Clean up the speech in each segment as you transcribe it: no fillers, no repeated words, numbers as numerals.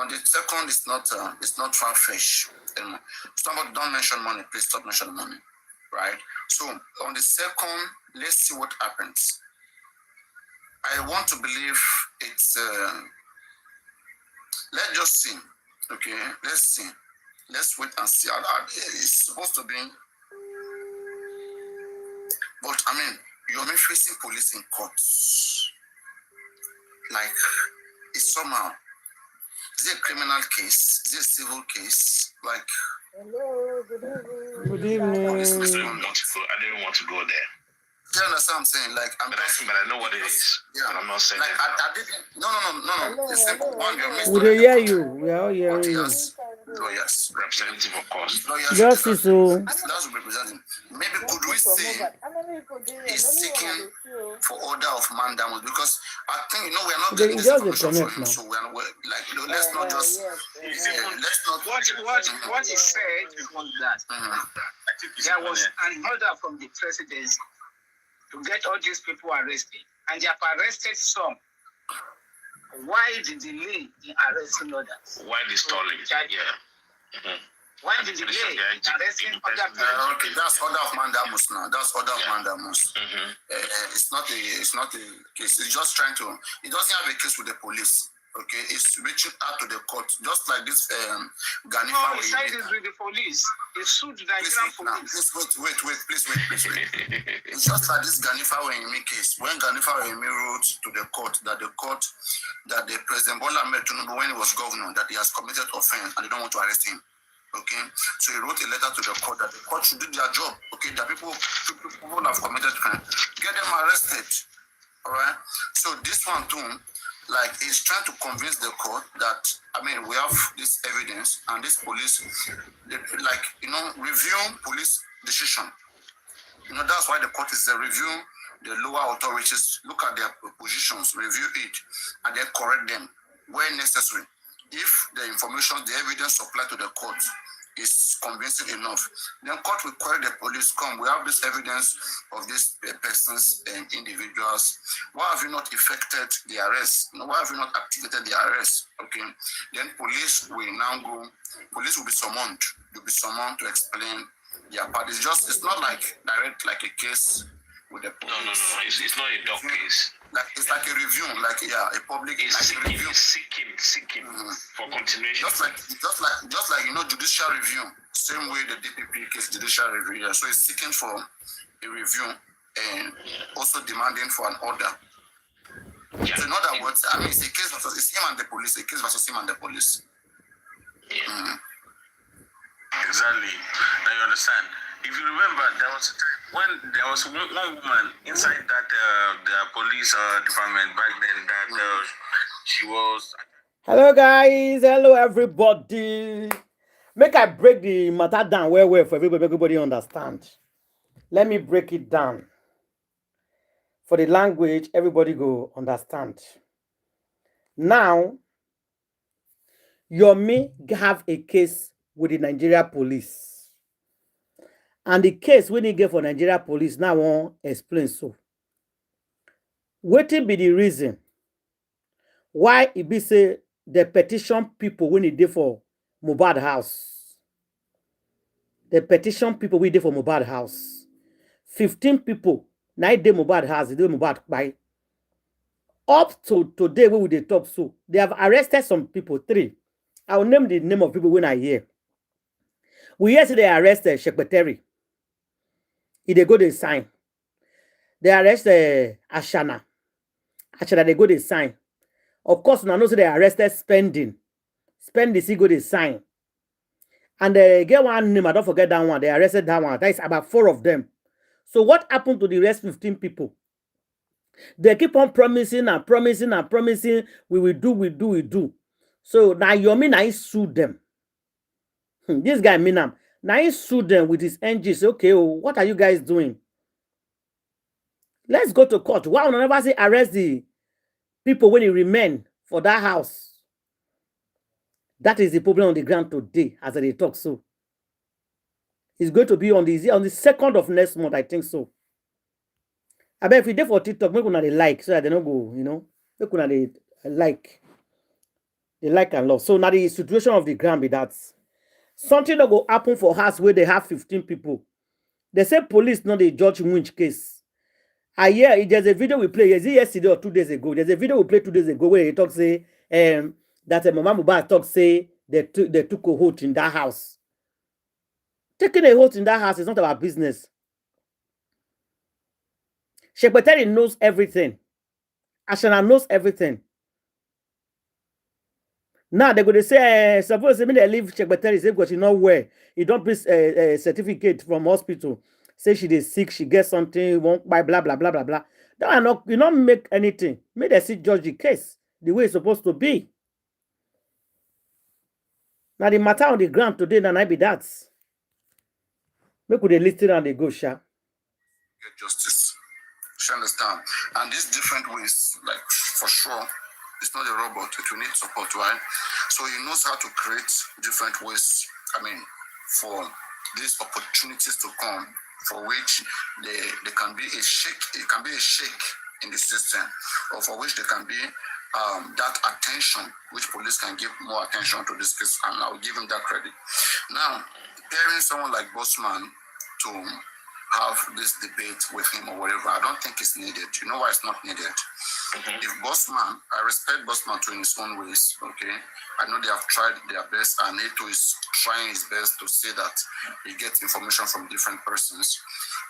On the second, it's not far-fetched. Somebody don't mention money, please stop mentioning money, right? So on the second, let's see what happens. I want to believe it's. Let's just see. Okay, let's see. Let's wait and see. It's supposed to be, but I mean, you're facing police in courts. Like, it's somehow. Is it a criminal case? Is it a civil case? Like, hello, good evening. Good evening. Police I misconduct. didn't want to go there. Do you understand what I'm saying? Like, But I know what it is. Yeah. And I'm not saying Like, that. I didn't. No. It's simple. One, you're missing. we dey hear you. We are all hearing you. Lawyers. Representative, of course. Lawyers. Just is so. That's what representing. Maybe could we say he's seeking for order of mandamus? Because I think, we're not getting this information from him. So we're like, let's not just. Let's not. What he said was that there was an order from the presidency to get all these people arrested, and they have arrested some. Why the delay in arresting others? Why the stalling? Yeah. Why the delay in arresting other people? Okay, that's order of mandamus now. That's order of mandamus. It's not a case. It's just trying to. It doesn't have a case with the police. Okay, it's reaching out to the court, just like this Ganifa. No, he said it's with the police. He sued the Nigerian police. Please wait. It's just like this Ganifa Wayimi case. When Ganifa Wayimi wrote to the court that the President Bola Ahmed Tinubu, when he was governor, that he has committed offense and they don't want to arrest him. Okay, so he wrote a letter to the court that the court should do their job. Okay, that people have committed crime, get them arrested. All right. So this one too. Like, he's trying to convince the court that, we have this evidence and this police, review police decision. That's why the court is there, review the lower authorities, look at their positions, review it, and then correct them where necessary. If the information, the evidence supplied to the court is convincing enough, then court will query the police, we have this evidence of these persons and individuals. Why have you not effected the arrest? Why have you not activated the arrest? Okay, then police will be summoned. They'll be summoned to explain their part. It's not like direct, like a case with the police. No. It's not a dog case. It's like a review, a public review. Seeking for continuation. Just like judicial review. Same way the DPP case, judicial review. Yeah. So it's seeking for a review and also demanding for an order. Yeah. So in other words, it's a case versus it's him and the police. A case versus him and the police. Yeah. Exactly. Now you understand. If you remember, there was a time when there was one woman inside that the police department back then that she was. Hello guys, hello everybody. Make I break the matter down well for everybody understand. Let me break it down. For the language, everybody go understand. Now, Yomi have a case with the Nigeria police. And the case when he get for Nigeria police, now I won't explain so. What will be the reason why it be say the petition people when he did for Mohbad house? The petition people we did for Mohbad house. 15 people, now they Mohbad house, they do Mohbad by. Up to today, we will talk so. They have arrested some people, 3. I will name the name of people when I hear. We yesterday arrested Secretary. They go to sign. They arrest Ashana. Ashana, they go to sign. Of course, now know they arrested Spending. Spending, he go to sign. And they get one name, I don't forget that one. They arrested that one. That is about 4 of them. So what happened to the rest 15 people? They keep on promising and promising and promising. We will do. So now Yomi now he sued them. This guy Minam. Now he sued them with his NG. Say, okay, what are you guys doing? Let's go to court. Why would never say arrest the people when he remain for that house? That is the problem on the ground today, as they talk so. It's going to be on the 2nd of next month, I think so. I bet if you did for TikTok, make una dey like so that they don't go, make una dey like. They like and love. So now the situation of the ground be that something that go happen for house where they have 15 people. They say police not the judge Munch case. I hear there's a video we play. Is it yesterday or 2 days ago? There's a video we played 2 days ago where he talk say that Mama Mohbad talk say they took a hold in that house. Taking a hold in that house is not our business. Secretary knows everything. Ashana knows everything. Now they're going to say, suppose they leave secretary because she not well. He don't bring a certificate from hospital. Say she is sick, she gets something, won't buy blah blah blah blah blah. That are not, you don't make anything. Make the sit judge the case the way it's supposed to be. Now the matter on the ground today, and I be that. Make with the listen and they go sha. Get justice. You understand? And these different ways, like for sure, it's not a robot. It will need support, right? So he knows how to create different ways. I mean, for these opportunities to come, for which they can be a shake. It can be a shake in the system, or for which there can be that attention, which police can give more attention to this case, and I'll give him that credit. Now, pairing someone like Bossman to have this debate with him or whatever, I don't think it's needed. You know why it's not needed? If Bossman, I respect Bossman in his own ways, okay? I know they have tried their best, and Etiko is trying his best to say that he gets information from different persons.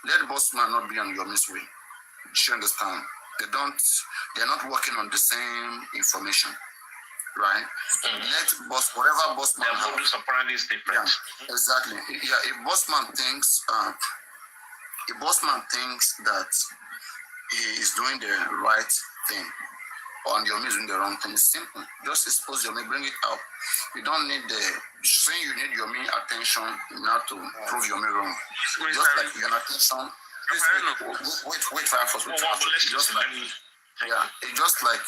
Let Bossman not be on your way. You understand? They're not working on the same information, right? Let whatever Bossman their modus operandi is different. Yeah, exactly. Yeah, if Bossman thinks that he is doing the right thing, or your is doing the wrong thing, it's simple. Just expose your me, bring it out. You don't need saying you need your me attention now to prove your me wrong. Just like your attention. Wait, first. Just like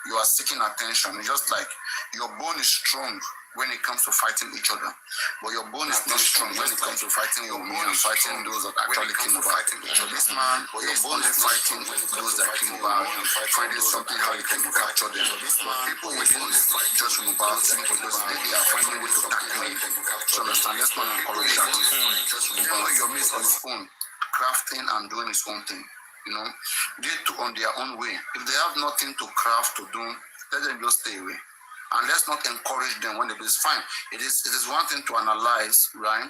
you are seeking attention. It's just like your bone is strong when it comes to fighting each other, but your bone is not strong when it comes to fighting your bone and fighting those that actually came about. This man, but your bone is fighting those that came about and finding something how you can capture them. People will just move about because they are finding ways to tackle them. So understand? Let's not encourage that. Even though your mate on his phone, crafting and doing his own thing, you know, they do on their own way. If they have nothing to craft to do, let them just stay away. And let's not encourage them when they do. It's fine. It is one thing to analyze, right?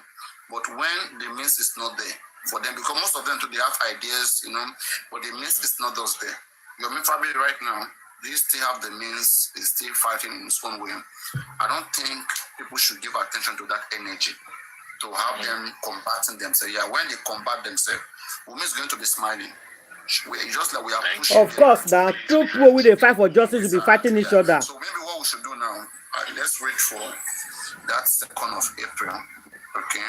But when the means is not there for them, because most of them they have ideas, you know, but the means is not those there. Your family right now, they still have the means, is still fighting in its own way. I don't think people should give attention to that energy, to have them combating themselves. Yeah, when they combat themselves, Wunmi is going to be smiling. Just like we are pushing. Of course, the two people with a fight for justice will be fighting each other. So maybe what we should do now, let's wait for that 2nd of April, okay?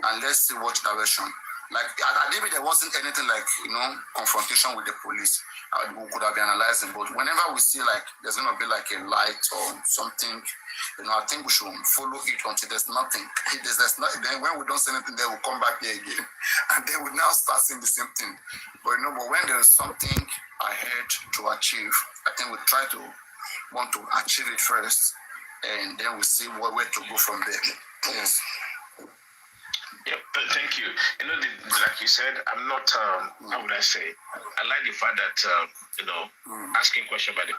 And let's see what direction. Like, maybe there wasn't anything like, you know, confrontation with the police. We could have been analyzing, but whenever we see like there's going to be like a light or something, you know, I think we should follow it until there's nothing. Then when we don't see anything, they will come back here again, and they will now start seeing the same thing. But you know, but when there's something ahead to achieve, I think we try to want to achieve it first, and then we see where to go from there. Yes. Yeah, thank you. You know, like you said, I'm not. How would I say? I like the fact that you know, asking questions by the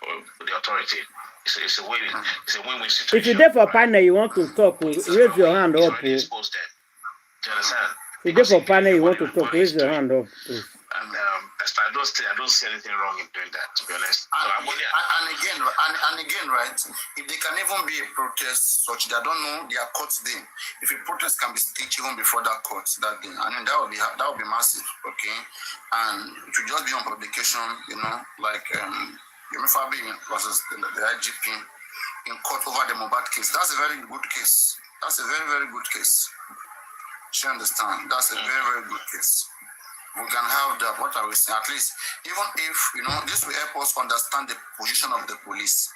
authority. It's a win-win situation. If you're there for a partner, you want to talk, raise your hand up. Do you understand? If you're there for a partner, you want to talk, raise your hand up. And I don't see anything wrong in doing that, to be honest. And again, right? If they can even be a protest such that I don't know their courts day. If a protest can be staged even before that court that day, I mean that would be massive, okay? And it will just be on publication, you know, like Fabi versus the IGP in court over the Mohbad case. That's a very good case. That's a very, very good case. You understand? That's a very, very good case. We can have that, what I will say, at least, even if, you know, this will help us understand the position of the police.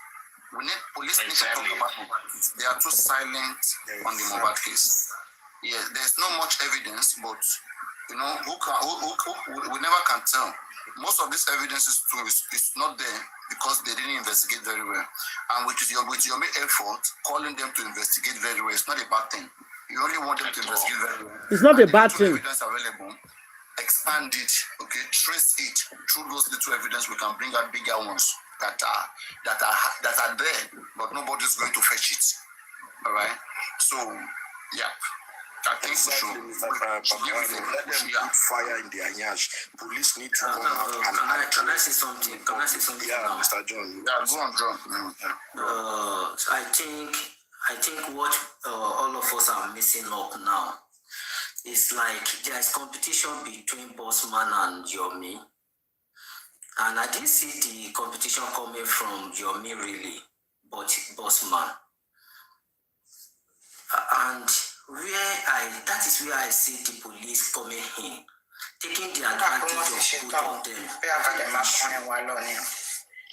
Police need to talk about Mohbad case. They are too silent on the Mohbad case. Yes, there's not much evidence, but you know, we never can tell. Most of this evidence is true. It's not there because they didn't investigate very well. And with your main effort, calling them to investigate very well, it's not a bad thing. You only want them to investigate very well. It's not a bad thing. Evidence available, expand it, okay, trace it through those little evidence. We can bring out bigger ones that are there, but nobody's going to fetch it. All right. So, yeah. I think exactly, let them put fire in their nyash. Police need to come out and can I say something? Can I say something? Yeah, Mr. John. Yeah, go on, John. So I think what all of us are missing up now is like there is competition between Bossman and Yomi, and I didn't see the competition coming from Yomi really, but Bossman. And that is where I see the police coming in, taking the advantage of both of them.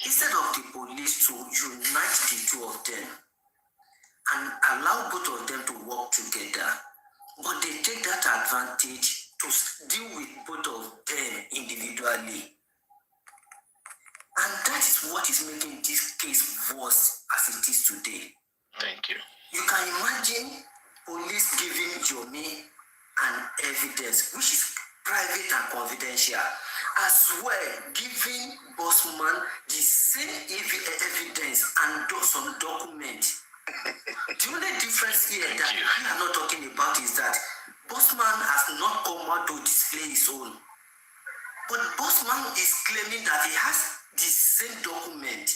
Instead of the police to unite the two of them and allow both of them to work together, but they take that advantage to deal with both of them individually. And that is what is making this case worse as it is today. Thank you. You can imagine police giving Yomi an evidence which is private and confidential, as well giving Bossman the same evidence and some document. The only difference here that we are not talking about is that Bossman has not come out to display his own, but Bossman is claiming that he has the same document.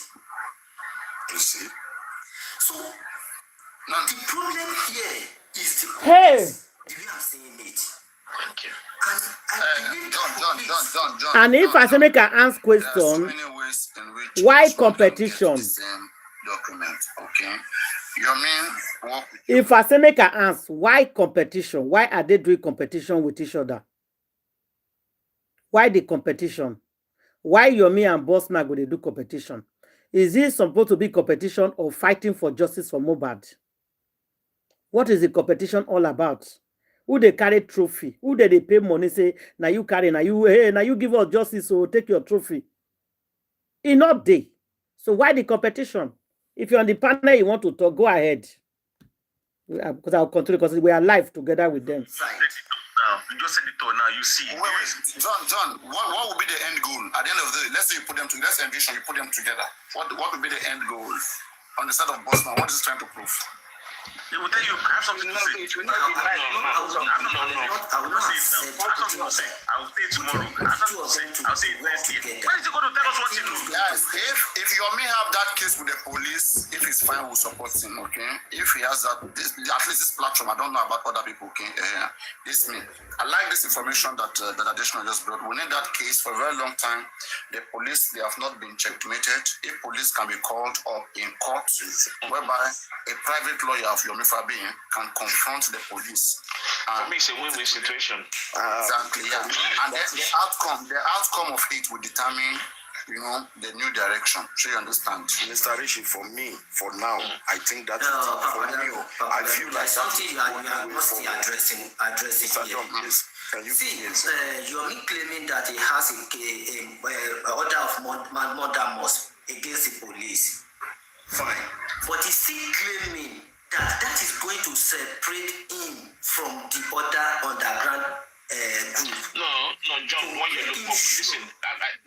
You see? So now the problem here is the way I'm saying it. Thank you. And I believe John. And if I say make an ask question, so many ways in which why competition? The same document, okay? You mean what? If I say make an ask, why competition? Why are they doing competition with each other? Why the competition? Why Yomi and Bossman go they do competition? Is it supposed to be competition or fighting for justice for Mohbad? What is the competition all about? Who they carry trophy? Who they pay money say, now you carry, now you give us justice, so take your trophy. It's not day. So why the competition? If you're on the panel, you want to talk, go ahead. Because I'll continue, because we are live together with them. You just said it all now, you see. Wait. John, what would be the end goal? At the end of the day, let's say you put them together, let's envision you put them together. What would be the end goal? On the side of Bossman, what is it trying to prove? They will tell you, I have something to say. I will say it tomorrow. I'll say it next year. When is he going to tell us what he knows? Yes, if Yomi have that case with the police, if he's fine, we'll support him, okay? If he has that, at least this platform, I don't know about other people, okay? This me. I like this information that additional just brought. We need that case for a very long time. The police, they have not been checkmated. If police can be called up in court, whereby a private lawyer of Yomi Fabi can confront the police. That makes a win-win situation. Exactly, yeah. And the outcome of it will determine, you know, the new direction. So you understand? Mr. Rishi, for me, for now, I think that's for me. I feel like something you are mostly addressing Mr. here. John, please. Can you see, you're claiming that he has a order of mandamus against the police. Fine. But he's still claiming that is going to separate him from the other underground group. No, John, when you look for, listen,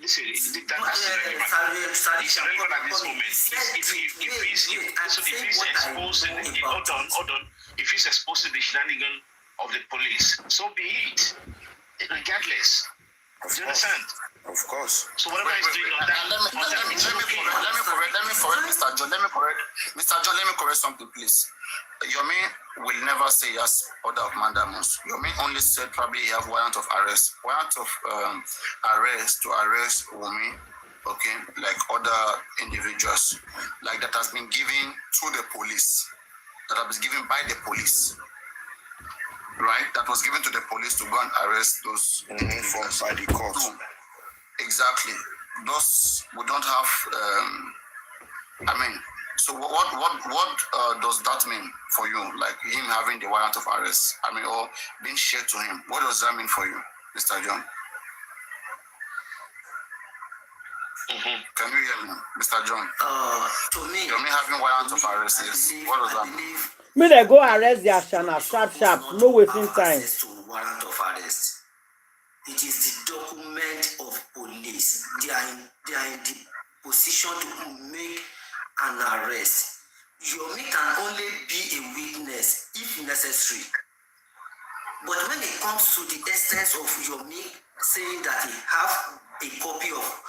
that's irrelevant at this moment. If he's exposed to the shenanigan of the police, so be it, regardless. Do you understand? Of course. So whatever he's doing on that, let me correct Mr. John. Mr. John, let me correct something, please. Yomi will never say yes order of mandamus. Yomi only said probably he have warrant of arrest. Warrant of arrest to arrest Wunmi, okay, like other individuals, like that has been given to the police, that has been given by the police. Right? That was given to the police to go and arrest those individuals by the court. Exactly. Those we don't have. So what does that mean for you? Like him having the warrant of arrest? Or being shared to him? What does that mean for you? Mr. John. Can you hear me, Mr. John? To me, Yomi having warrant of arrest. Yes. What does that mean? Me they go arrest their shana sharp, no wasting time. Access to warrant of arrest. It is the document of police. They are in the position to make an arrest. Yomi can only be a witness if necessary. But when it comes to the essence of Yomi saying that he have a copy of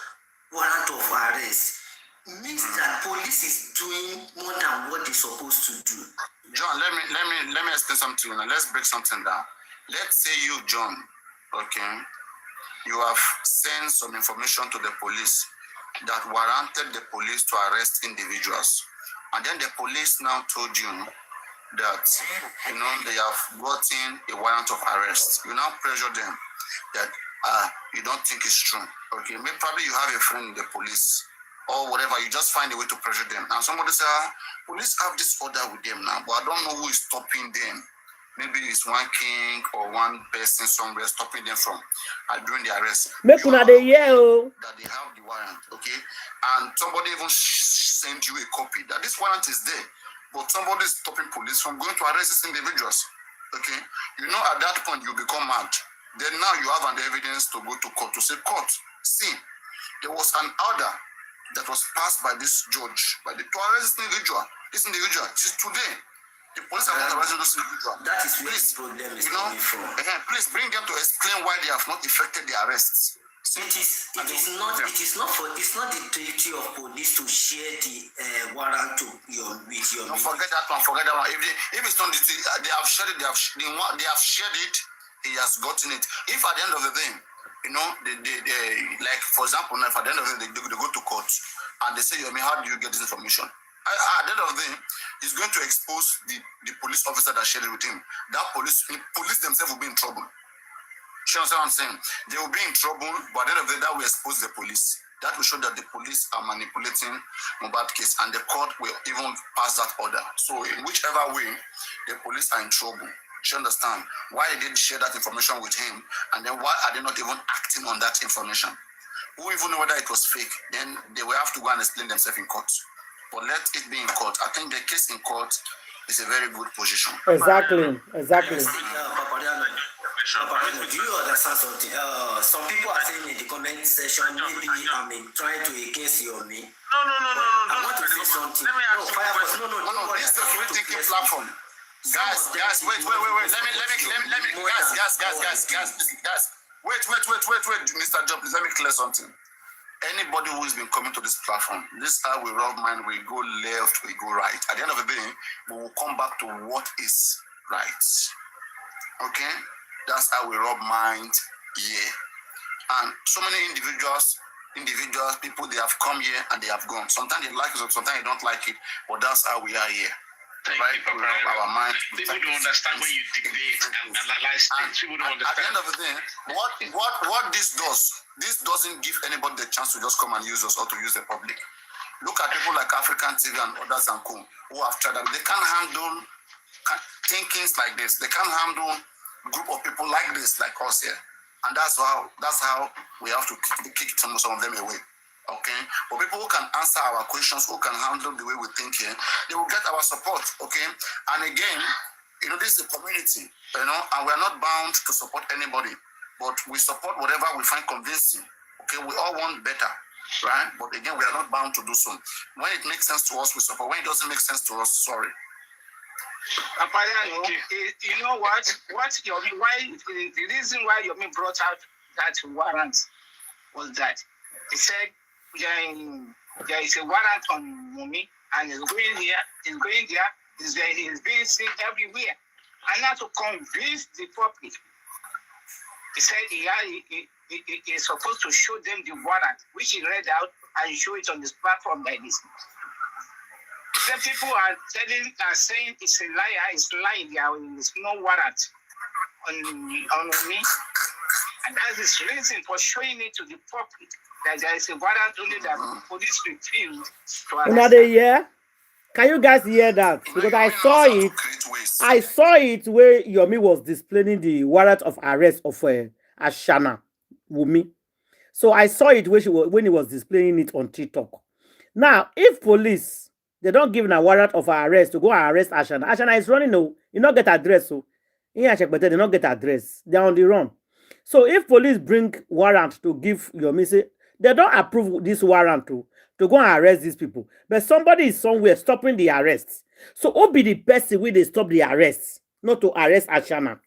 warrant of arrest, means that police is doing more than what they're supposed to do. John, let me explain something to you now. Let's break something down. Let's say you, John, okay, you have sent some information to the police that warranted the police to arrest individuals. And then the police now told you that, you know, they have gotten a warrant of arrest. You now pressure them that you don't think it's true. Okay, maybe probably you have a friend in the police or whatever, you just find a way to pressure them. And somebody say, police have this order with them now, but I don't know who is stopping them. Maybe it's one king or one person somewhere stopping them from doing the arrest. Make una dey hear o. That they have the warrant, okay? And somebody even sent you a copy that this warrant is there, but somebody is stopping police from going to arrest these individuals, okay? You know, at that point, you become mad. Then now you have an evidence to go to court to say, court, see, there was an order that was passed by this judge, to arrest this individual. This individual, since today, the police have not arrested this individual. That is where the problem is coming from. Please bring them to explain why they have not effected the arrests. It is not the duty of police to share the warrant with your. No, forget that one. If it's not duty, they have shared it. They have shared it. He has gotten it. If at the end of the day, you know, they like, for example, if at the end of the day they go to court and they say, how do you get this information? At the end of the day, he's going to expose the police officer that shared it with him. That police themselves will be in trouble. You understand what I'm saying? They will be in trouble, but at the end of the day, that will expose the police. That will show that the police are manipulating Mohbad case, and the court will even pass that order. So in whichever way, the police are in trouble. You understand? Why they didn't share that information with him, and then why are they not even acting on that information? Who even know whether it was fake? Then they will have to go and explain themselves in court. But let it be in court. I think the case in court is a very good position. Exactly. Do you understand something? Some people are saying in the comment section, maybe I'm trying to against you or me. No. I want to say something. Let me ask you a question. No. This is a free thinking platform. Guys, wait. Let me, guys. Wait, Mr. Jobless, let me clear something. Anybody who has been coming to this platform, this is how we rub mind, we go left, we go right. At the end of the day, we will come back to what is right. Okay? That's how we rub mind here. And so many individuals, people, they have come here and they have gone. Sometimes they like it, sometimes they don't like it, but that's how we are here. Thank right? you, Papa. Our mind. People don't understand when you debate and analyze things. People don't understand. At the end of the day, what this doesn't give anybody the chance to just come and use us or to use the public. Look at people like African TV and others and who have tried that. They can't handle thinkings like this. They can't handle a group of people like this, like us here. And that's how we have to kick some of them away. Okay, but people who can answer our questions, who can handle the way we think here, they will get our support. Okay, and again, you know, this is a community, you know, and we are not bound to support anybody, but we support whatever we find convincing. Okay, we all want better, right? But again, we are not bound to do so. When it makes sense to us, we support. When it doesn't make sense to us, sorry. You know what? Yomi, why the reason why Yomi brought out that warrant was that he said, there is a warrant on Wunmi, and it's going here, it's going there, it's being seen everywhere. And now to convince the public, he said he is supposed to show them the warrant, which he read out and show it on his platform like this. Then people are saying it's a liar, it's lying, there is no warrant on Wunmi. And that's his reason for showing it to the public. That there is a warrant only that police refused to arrest. Another year? Can you guys hear that? Because I saw it where Yomi was displaying the warrant of arrest of Ashana Wunmi. So I saw it when he was displaying it on TikTok. Now, if police, they don't give a warrant of arrest to go and arrest Ashana. Ashana is running, no, you not get address, so but they don't get address. They're on the run. So if police bring warrant to give your message, they don't approve this warrant to go and arrest these people. But somebody is somewhere stopping the arrests. So who be the person where they stop the arrests, not to arrest Ashana?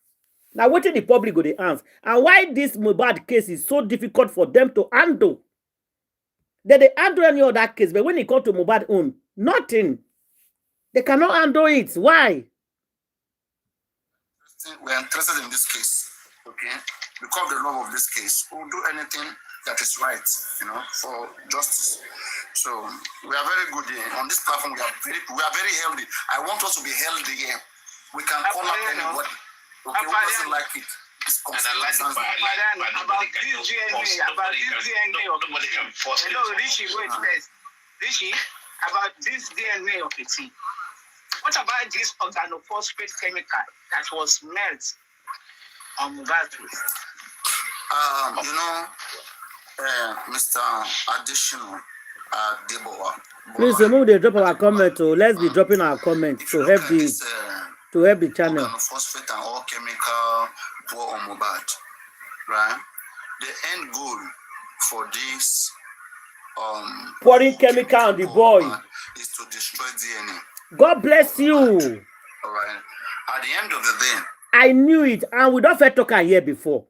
Now, what the public go they answer? And why this Mohbad case is so difficult for them to handle? They handle any other case, but when it comes to Mohbad own, nothing. They cannot handle it. Why? We're interested in this case, okay? Because of the love of this case, we'll do anything that is right, for justice. So we are very good here. On this platform. We are very healthy. I want us to be healthy here. We can call up anybody. Okay, who doesn't like it? And I like the about this DNA, nobody can force it. No, Rishi, wait first. Rishi, about this DNA of the tea. What about this organophosphate chemical that was melted on battery? Mr. Additional Deboa. Please remove the drop our comment. Let's be dropping our comment to help the channel. Phosphate and all chemical pour on Mohbad, right? The end goal for this pouring chemical on the boy is to destroy DNA. God bless you. All right. At the end of the day, I knew it, and we don't talk here before.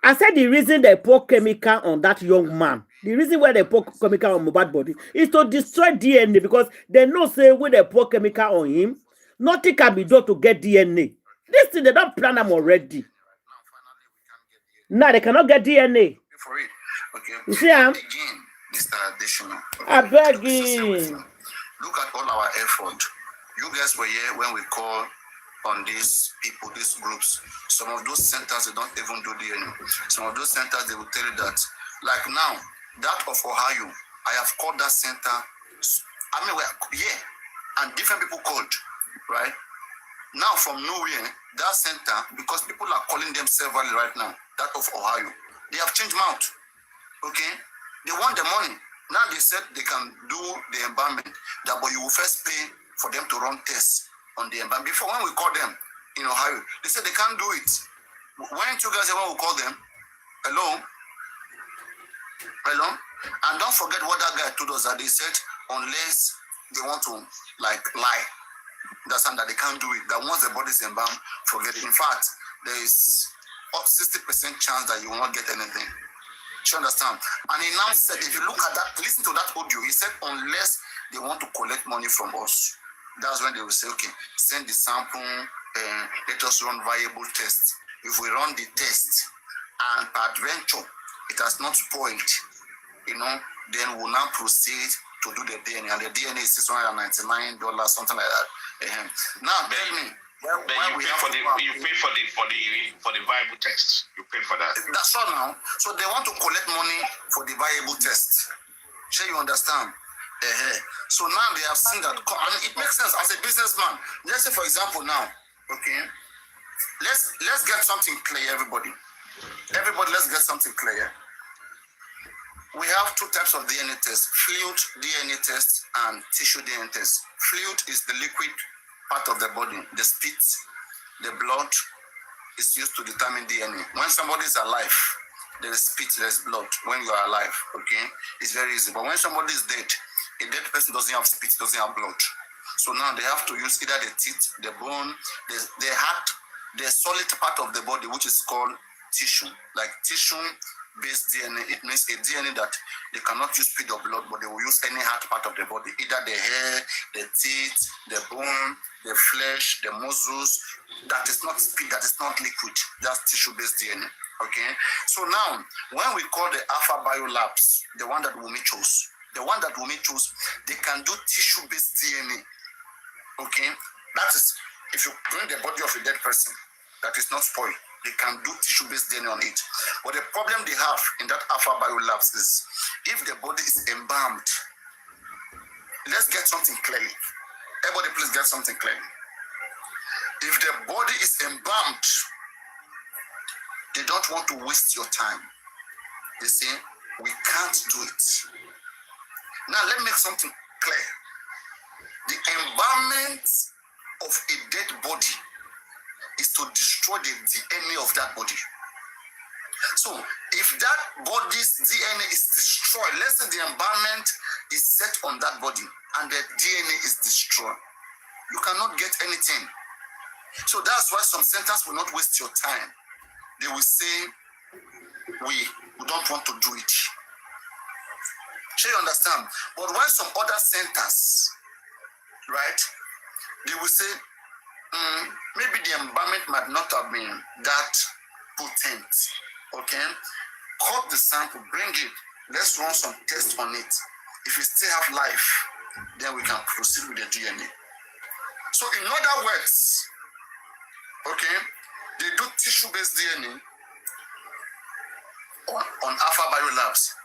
I said the reason they pour chemical on that young man, the reason why they pour chemical on Mohbad body is to destroy DNA, because they know say when they pour chemical on him, nothing can be done to get DNA. This thing they don't plan them already. Now they cannot get DNA. For it. Okay. You see, again, Mr. Additional. Okay. I beg you. Look at all our effort. You guys were here when we called on these people, these groups. Some of those centers, they don't even do DNA. Some of those centers, they will tell you that. Like now, that of Ohio, I have called that center. I mean, and different people called, right? Now, from nowhere, that center, because people are calling them severally right now, that of Ohio, they have changed mouth, okay? They want the money. Now they said they can do the embalming, but you will first pay for them to run tests on the embalming. Before, when we call them in Ohio, they said they can't do it. Weren't you guys when we call them? Hello? Hello? And don't forget what that guy told us, that they said unless they want to lie, that's that they can't do it. That once the body is embalmed, forget it. In fact, there is 60% chance that you will not get anything. You understand? And he now said, if you look at that, listen to that audio, he said, unless they want to collect money from us, that's when they will say, okay, send the sample, let us run viable tests. If we run the test and peradventure it has not spoiled, then we'll now proceed to do the DNA. And the DNA is $699, something like that. Now, tell me, you pay for the viable test. You pay for that. That's all now. So they want to collect money for the viable test. Sure, you understand? So now they have seen that, and it makes sense as a businessman. Let's say, for example, now, okay, let's get something clear, everybody. Everybody, let's get something clear. We have two types of DNA tests: fluid DNA test and tissue DNA test. Fluid is the liquid part of the body, the spit, the blood is used to determine DNA. When somebody is alive, there is spit, there is blood. When you are alive, okay, it's very easy. But when somebody is dead, a dead person doesn't have spit, doesn't have blood. So now they have to use either the teeth, the bone, the heart, the solid part of the body, which is called tissue, like tissue-based DNA. It means a DNA that they cannot use spit or blood, but they will use any hard part of the body, either the hair, the teeth, the bone, the flesh, the muscles. That is not spit, that is not liquid. That's tissue-based DNA. Okay. So now, when we call the Alpha Bio Labs, the one that Wunmi chose, they can do tissue-based DNA. Okay. That is, if you bring the body of a dead person that is not spoiled, they can do tissue-based DNA on it. But the problem they have in that Alpha Bio Labs is, if the body is embalmed, let's get something clear. Everybody, please get something clear. If the body is embalmed, They don't want to waste your time. They say, we can't do it. Now, let me make something clear. The environment of a dead body is to destroy the DNA of that body. So, if that body's DNA is destroyed, let's say the environment is set on that body and the DNA is destroyed, you cannot get anything. So that's why some centers will not waste your time. They will say, we don't want to do it. So you understand? But why some other centers, right, they will say, maybe the environment might not have been that potent, okay? Cut the sample, bring it, let's run some tests on it. If it still have life, then we can proceed with the DNA. So in other words, okay, they do tissue-based DNA on Alpha Biolabs,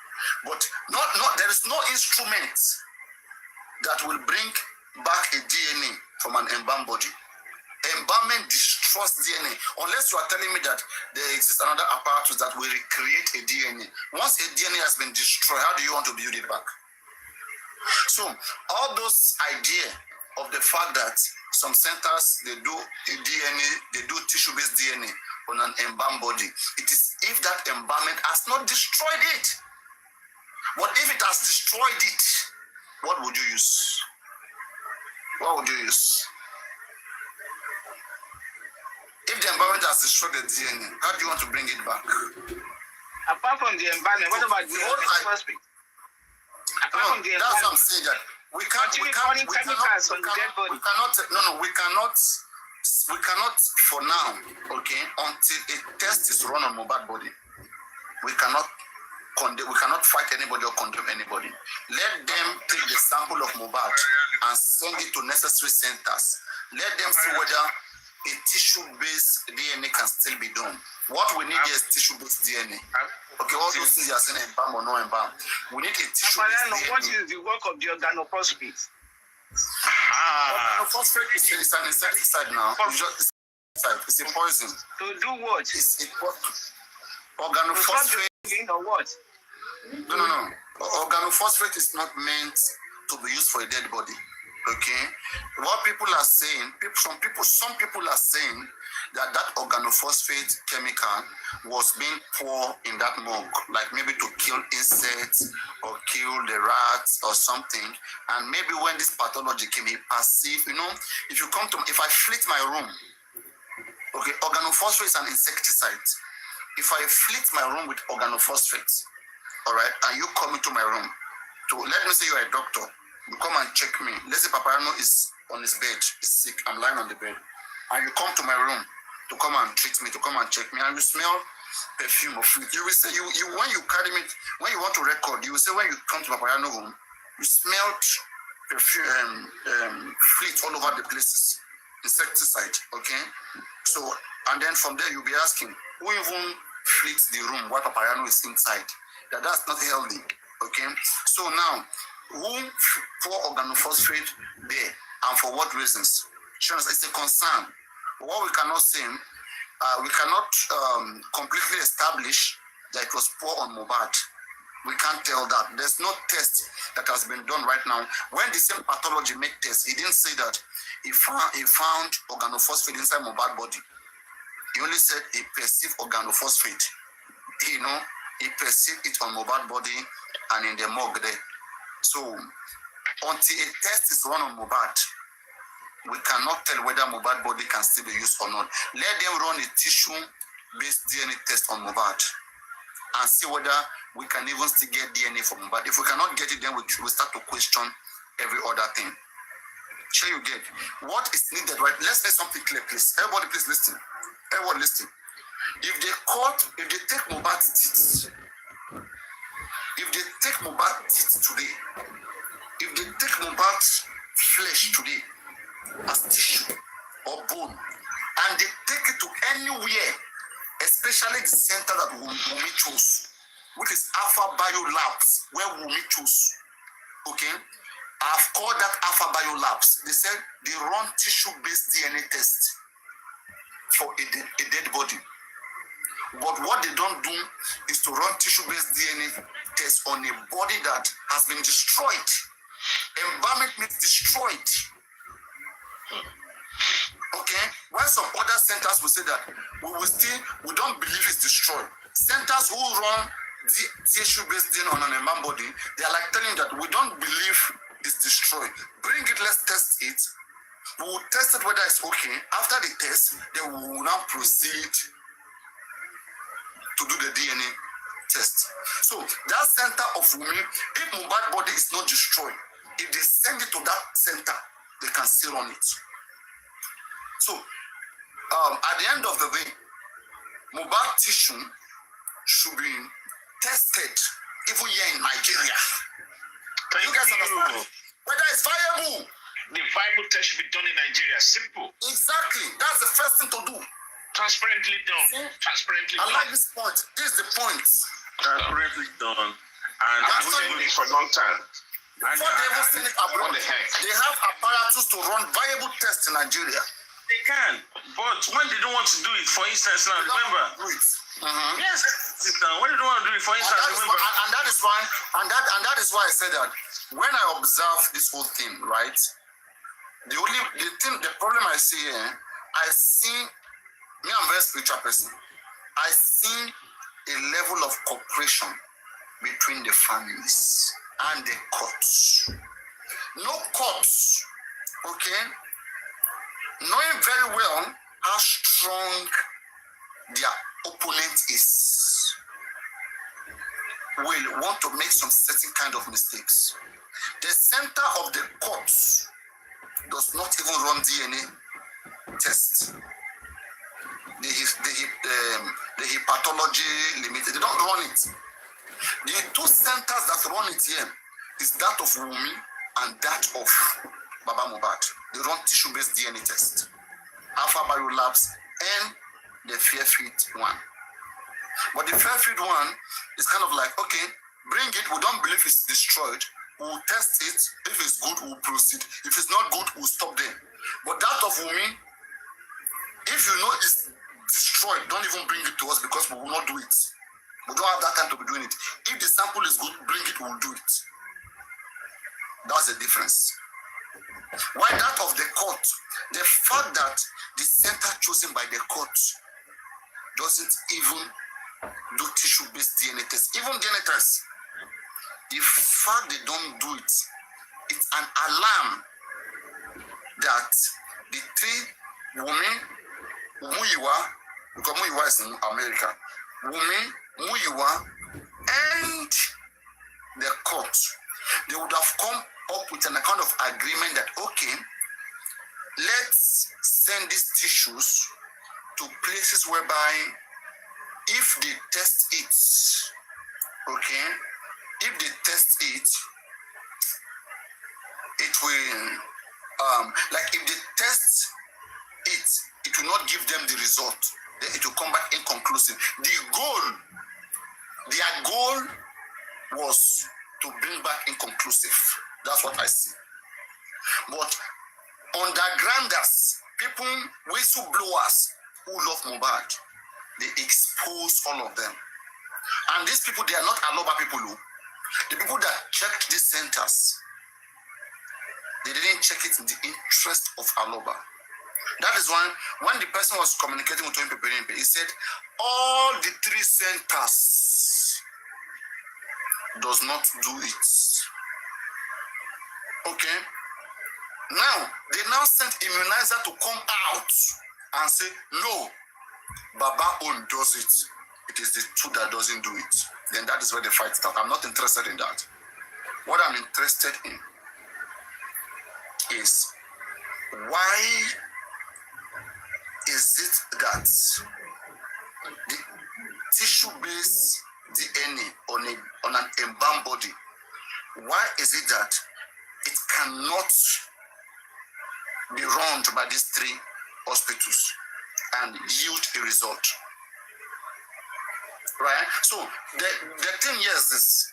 but there is no instrument that will bring back a DNA from an embalmed body. Embalming destroys DNA, unless you are telling me that there exists another apparatus that will recreate a DNA. Once a DNA has been destroyed, how do you want to build it back? So all those ideas of the fact that some centers, they do a DNA, they do tissue-based DNA on an embalmed body. It is if that embalmment has not destroyed it. But if it has destroyed it, what would you use? What would you use? If the environment has destroyed the DNA, how do you want to bring it back? Apart from the environment, what about the first week? Apart from the environment, that's what I'm saying. That we cannot for now, okay, until a test is run on mobile body. We cannot fight anybody or condemn anybody. Let them take the sample of mobile and send it to necessary centers. Let them see whether a tissue-based DNA can still be done. What we need is tissue-based DNA. Okay, all those things you are saying, embalm or no embalm. We need a tissue-based DNA. What is the work of the organophosphate? Organophosphate is an insecticide now. It's a poison. To do what? Organophosphate. Or what? No. Organophosphate is not meant to be used for a dead body. Okay, what people are saying, some people are saying that organophosphate chemical was being poured in that mug, like maybe to kill insects or kill the rats or something. And maybe when this pathology came, he perceived, if I flit my room, okay, organophosphate is an insecticide. If I flit my room with organophosphate, all right, and you come into my room, let me say you're a doctor. You come and check me. Let's say Papayano is on his bed, he's sick, I'm lying on the bed. And you come to my room to come and treat me, to come and check me, and you smell perfume or fluid. You will say, when you carry me, when you want to record, you will say when you come to Papayano home, you smelled perfume, fleet all over the places, insecticide, okay? So, and then from there you'll be asking, who even fleets the room while Papayano is inside? That's not healthy, okay? So now, who pour organophosphate there and for what reasons? It's a concern. What we cannot say, we cannot completely establish that it was poured on Mohbad. We can't tell that. There's no test that has been done right now. When the same pathology made tests, he didn't say that he found organophosphate inside Mohbad's body. He only said he perceived organophosphate. He perceived it on Mohbad's body and in the morgue there. So, until a test is run on Mohbad, we cannot tell whether Mohbad's body can still be used or not. Let them run a tissue-based DNA test on Mohbad and see whether we can even still get DNA from Mohbad. If we cannot get it, then we start to question every other thing. Sure you get what is needed, right? Let's say something clear, please. Everybody, please listen. Everyone, listen. If they take Mohbad's teeth, if they take Mohbad's teeth today, if they take Mohbad's flesh today as tissue or bone, and they take it to anywhere, especially the center that Wunmi chose, which is Alpha Bio Labs, where Wunmi chose, okay? I've called that Alpha Bio Labs. They said they run tissue-based DNA test for a dead body. But what they don't do is to run tissue-based DNA test on a body that has been destroyed. Environment means destroyed. Okay? While some other centers will say that we don't believe it's destroyed. Centers who run the tissue-based DNA on an embalmed body, they are like telling that we don't believe it's destroyed. Bring it, let's test it. We will test it whether it's okay. After the test, then we will now proceed to do the DNA test. So that center of Wunmi, if Mohbad body is not destroyed, if they send it to that center, they can still run it. So at the end of the day, Mohbad tissue should be tested even here in Nigeria. Can you guys understand? Whether it's viable. The viable test should be done in Nigeria. Simple. Exactly. That's the first thing to do. Transparently done. Transparently I done. like this point. This is the point. Transparently done. And I've I'm seen doing it for a long time. Before they even send it abroad, they have apparatus to run viable tests in Nigeria. They can. But when they don't want to do it, for instance, now, remember. Do it. Yes, when they don't want to do it, for instance, remember. And that is why I said that when I observe this whole thing, right? The problem I see here, I see, me, I'm a very spiritual person. I see a level of cooperation between the families and the courts. No courts, okay, knowing very well how strong their opponent is, will want to make some certain kind of mistakes. The center of the courts does not even run DNA test. The hepatology limited, they don't run it. The two centers that run it here is that of Wunmi and that of Baba Mohbad. They run tissue-based DNA test. Alpha Bio Labs and the Fairfield one. But the Fairfield one is kind of like, okay, bring it, we don't believe it's destroyed. We'll test it. If it's good, we'll proceed. If it's not good, we'll stop there. But that of Wunmi, if you know it's destroyed, don't even bring it to us because we will not do it. We don't have that time to be doing it. If the sample is good, bring it, we'll do it. That's the difference. Why that of the court? The fact that the center chosen by the court doesn't even do tissue-based DNA tests, even DNA tests. The fact they don't do it, it's an alarm that the three women, Muyiwa, because Muyiwa is in America, Wunmi, Muyiwa, and the court, they would have come up with an kind of agreement that, okay, let's send these tissues to places whereby if they test it, okay, if they test it, it will, like if they test it, it will not give them the result. Then it will come back inconclusive. Their goal was to bring back inconclusive. That's what I see. But undergrounders, people, whistleblowers who love Mohbad, they expose all of them. And these people, they are not Aloba people who. The people that checked these centers, they didn't check it in the interest of Aloba. That is why when the person was communicating with him, he said, all the three centers does not do it. Okay? Now, they now sent immunizer to come out and say, no, Baba own does it. It is the two that doesn't do it. Then that is where the fight starts. I'm not interested in that. What I'm interested in is why is it that the tissue-based DNA on an embalmed body, why is it that it cannot be run by these three hospitals and yield a result? Right? So the thing here is this.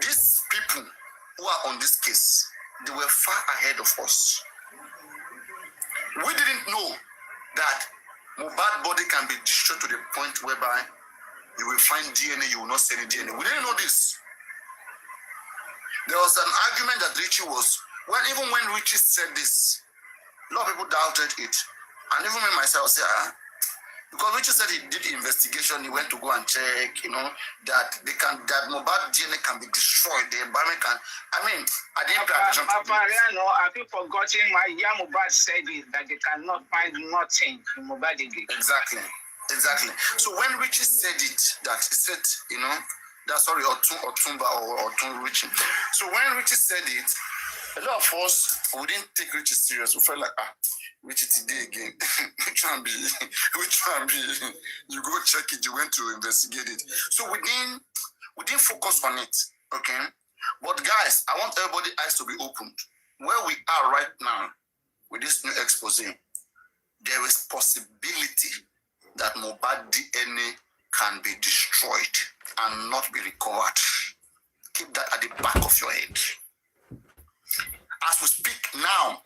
These people who are on this case, they were far ahead of us. We didn't know that Mohbad body can be destroyed to the point whereby you will find DNA, you will not see any DNA. We didn't know this. There was an argument that Richie was, even when Richie said this, a lot of people doubted it. And even me myself said, because Richie said he did the investigation, he went to go and check, that Mohbad DNA can be destroyed, the environment can, I didn't pay attention to it. Have you forgotten my Mohbad said it, that they cannot find nothing in Mohbad again? Exactly. So when Richie said it, that he said, that's sorry, Otumba or Richie. So when Richie said it, a lot of us, we didn't take Richie serious. We felt like, Richie today again. Which one be? You go check it, you went to investigate it. So we didn't focus on it, okay? But guys, I want everybody's eyes to be opened. Where we are right now with this new expose, there is possibility that Mohbad DNA can be destroyed and not be recovered. Keep that at the back of your head. As we speak now,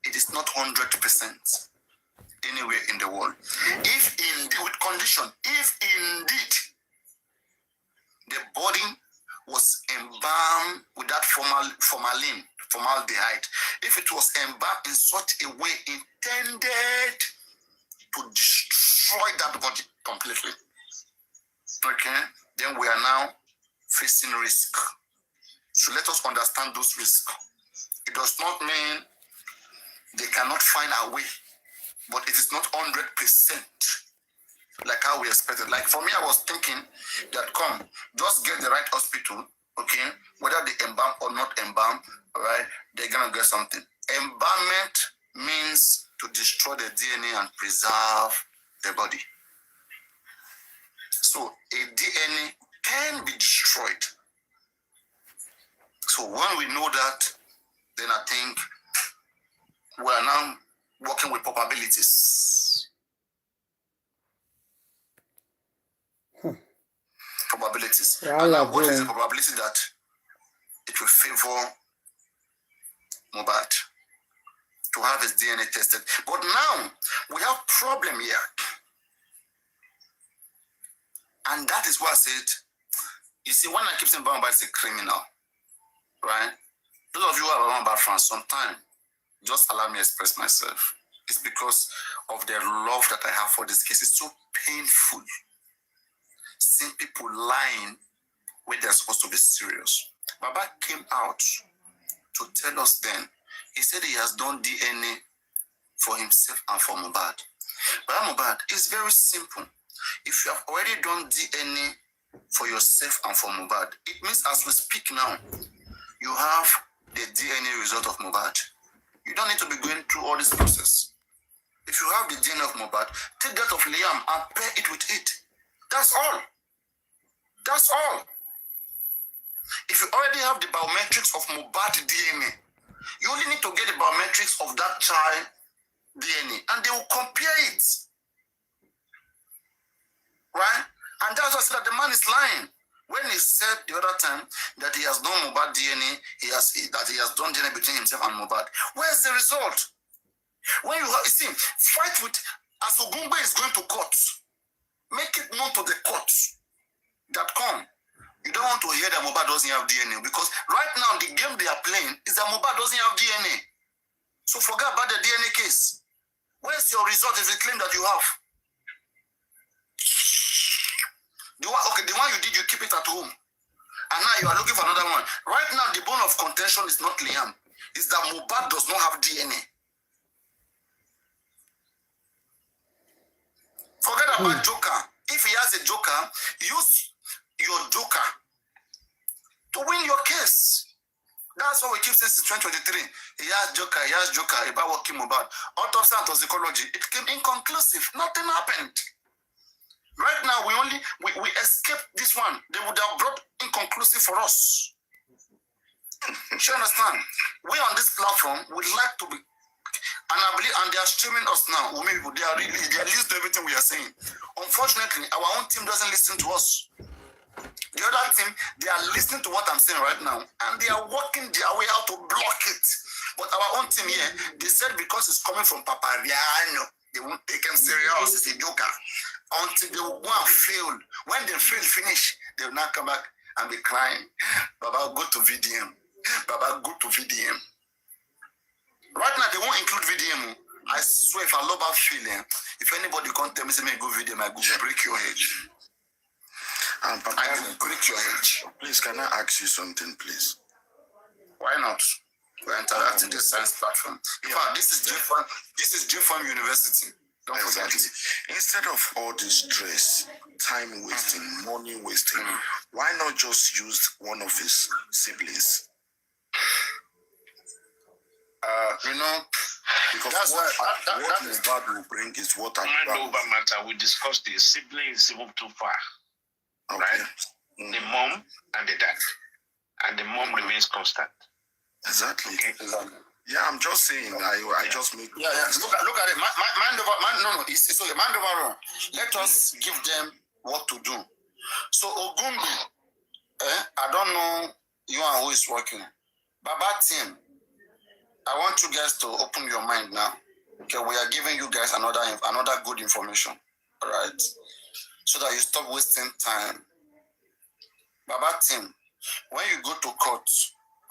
it is not 100% anywhere in the world. If indeed, with condition, if indeed the body was embalmed with that formaldehyde, if it was embalmed in such a way intended to destroy that body completely, okay, then we are now facing risk. So let us understand those risks. It does not mean they cannot find a way, but it is not 100% like how we expected. Like for me, I was thinking that just get the right hospital, okay, whether they embalm or not embalm, all right, they're gonna get something. Embalmment means to destroy the DNA and preserve the body. So a DNA can be destroyed. So when we know that, then I think we are now working with probabilities. Probabilities. And now what is the probability that it will favor Mohbad to have his DNA tested? But now we have problem here. And that is why I said, you see, when I keep saying Mohbad is a criminal, right? Those of you who are about France, sometimes just allow me to express myself. It's because of the love that I have for this case. It's so painful seeing people lying when they're supposed to be serious. Baba came out to tell us then. He said he has done DNA for himself and for Mohbad. But Mohbad, it's very simple. If you have already done DNA for yourself and for Mohbad, it means as we speak now, you have the DNA result of Mohbad. You don't need to be going through all this process. If you have the DNA of Mohbad, take that of Liam and pair it with it. That's all. That's all. If you already have the biometrics of Mohbad DNA, you only need to get the biometrics of that child DNA and they will compare it. Right? And that's why I said that the man is lying. When he said the other time that he has done Mohbad DNA, he has done DNA between himself and Mohbad. Where's the result? When you see, fight with, as Ogumbe is going to court, make it known to the courts that you don't want to hear that Mohbad doesn't have DNA, because right now the game they are playing is that Mohbad doesn't have DNA. So forget about the DNA case. Where's your result if they claim that you have? The one you did, you keep it at home. And now you are looking for another one. Right now, the bone of contention is not Liam. It's that Mohbad does not have DNA. Forget about Joker. If he has a Joker, use your Joker to win your case. That's what we keep saying since 2023. He has Joker about working Mohbad. Autopsy and toxicology, it came inconclusive. Nothing happened. Right now, we escaped this one. They would have brought inconclusive for us. You understand? We on this platform would like to be, and I believe, and they are streaming us now. They are listening to everything we are saying. Unfortunately, our own team doesn't listen to us. The other team, they are listening to what I'm saying right now, and they are working their way out to block it. But our own team here, they said because it's coming from Papariano, They won't take him serious. It's a joker. Until they will go and fail. When they fail, finish, they will now come back and be crying. Baba, go to VDM. Baba, go to VDM. Right now, they won't include VDM. I swear, if I love our feeling, if anybody can't tell me, say, go VDM, I go break your head. Papa, I will break your head. please, can I ask you something, please? Why not? We're interacting this science platform. In fact, this is J-Farm University. Don't forget it. Instead of all this stress, time wasting, money wasting, why not just use one of his siblings? You know, Because that's what that is Mohbad will bring is what Mind over matter. We discussed the siblings move too far, okay. right? The mom and the dad, and the mom remains constant. Exactly. Okay. exactly. Yeah, I'm just saying. I just make. Yeah. Look at it. No. It's okay. Mind over. Let us give them what to do. So Ogumbi, I don't know you and who is working. Baba team, I want you guys to open your mind now. Okay, we are giving you guys another good information. All right, so that you stop wasting time. Baba team, when you go to court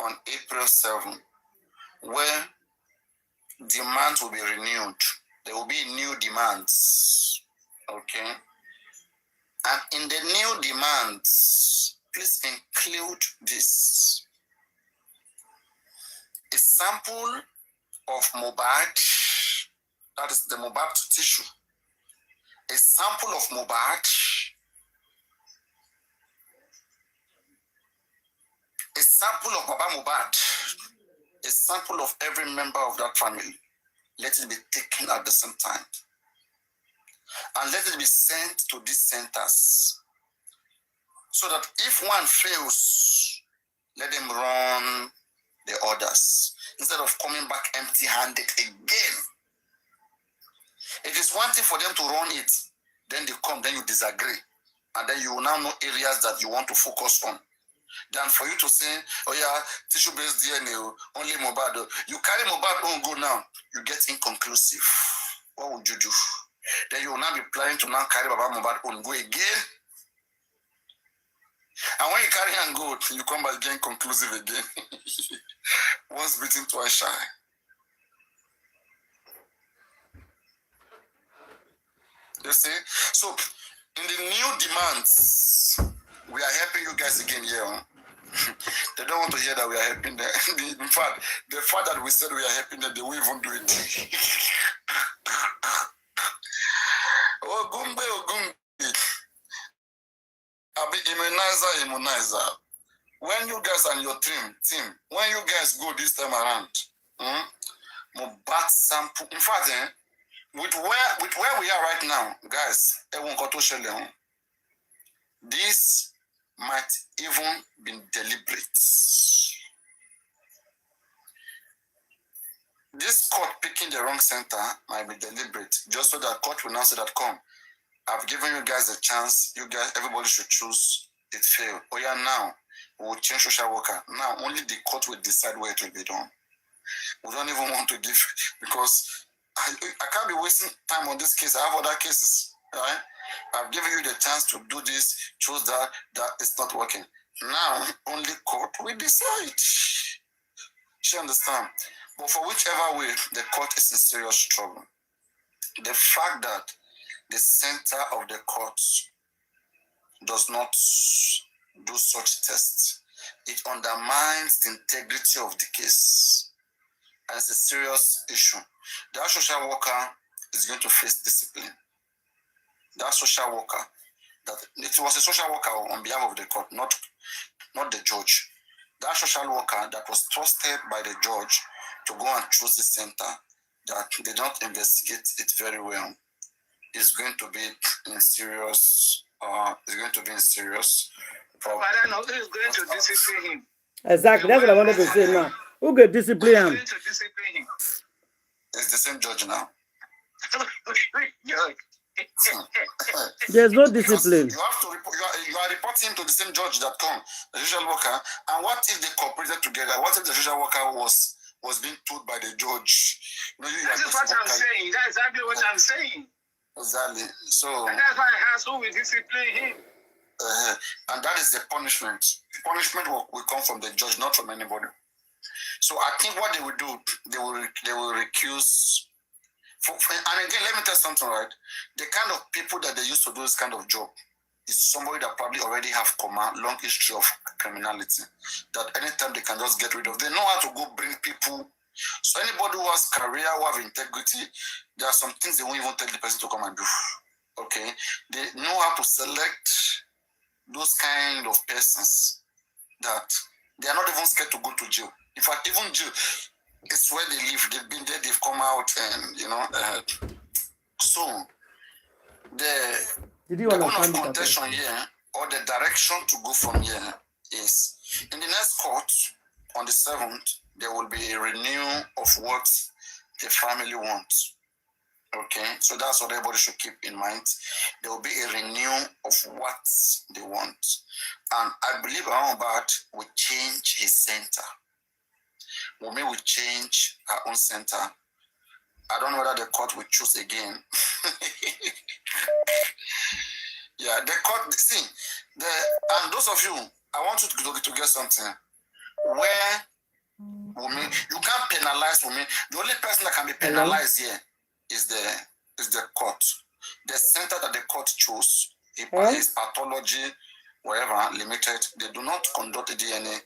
on April 7, where demands will be renewed, there will be new demands. Okay, and in the new demands, please include this: a sample of Mohbad, that is the Mohbad tissue, a sample of Mohbad, a sample of Baba Mohbad, a sample of every member of that family. Let it be taken at the same time. And let it be sent to these centers. So that if one fails, let them run the others. Instead of coming back empty-handed again. It is one thing for them to run it. Then they come, then you disagree. And then you will now know areas that you want to focus on. Than for you to say, oh yeah, tissue-based DNA, only Mohbad. You carry Mohbad on go now, you get inconclusive. What would you do? Then you will now be planning to now carry Baba Mohbad on go again. And when you carry and go, you come back again conclusive again. Once beaten, twice shy. You see? So, in the new demands, we are helping you guys again here. Huh? They don't want to hear that we are helping them. In fact, the fact that we said we are helping them, they won't even do it. Ogumbe. I'll be immunizer. When you guys and your team, when you guys go this time around, Mohbad sample. In fact, with where we are right now, guys, this might even be deliberate. This court picking the wrong center might be deliberate, just so that court will now say that, come, I've given you guys a chance. You guys, everybody should choose. It failed. Oh yeah, now we'll change social worker. Now only the court will decide where it will be done. We don't even want to give, because I can't be wasting time on this case. I have other cases, right? I've given you the chance to do this, choose that it's not working. Now only court will decide. You understand? But for whichever way, the court is in serious trouble. The fact that the center of the court does not do such tests, it undermines the integrity of the case. And it's a serious issue. That social worker is going to face discipline. That social worker, it was a social worker on behalf of the court, not the judge. That social worker that was trusted by the judge to go and choose the center, that they don't investigate it very well, is going to be in serious. Problem. I don't know who is going to discipline him. Exactly, that's what I wanted to say now. Who could discipline him? Going to discipline him. It's the same judge now. There's no discipline. You have to report. You are reporting to the same judge that come, the social worker. And what if they cooperated together? What if the social worker was was being told by the judge. You know, That's what I'm saying. That's exactly what I'm saying. Exactly. So. And that's why I asked who will discipline him. And that is the punishment. Punishment will come from the judge, not from anybody. So I think what they will do, they will recuse. And again, let me tell you something, right? The kind of people that they used to do this kind of job is somebody that probably already have long history of criminality. That anytime they can just get rid of. They know how to go bring people. So anybody who has career, who have integrity, there are some things they won't even tell the person to come and do. Okay? They know how to select those kind of persons that they are not even scared to go to jail. In fact, even jail is where they live. They've been there, they've come out, and you know. So the kind of contention here, or the direction to go from here, is in the next court on the 7th, there will be a renewal of what the family wants. Okay, so that's what everybody should keep in mind. There will be a renewal of what they want. And I believe Ahmad will change his center. Wunmi will change her own center. I don't know whether the court will choose again. Yeah, the court, see, and those of you, I want you to get something. Where Wunmi, you can't penalize Wunmi. The only person that can be penalized here is the court. The center that the court chose is pathology, wherever, limited. They do not conduct a DNA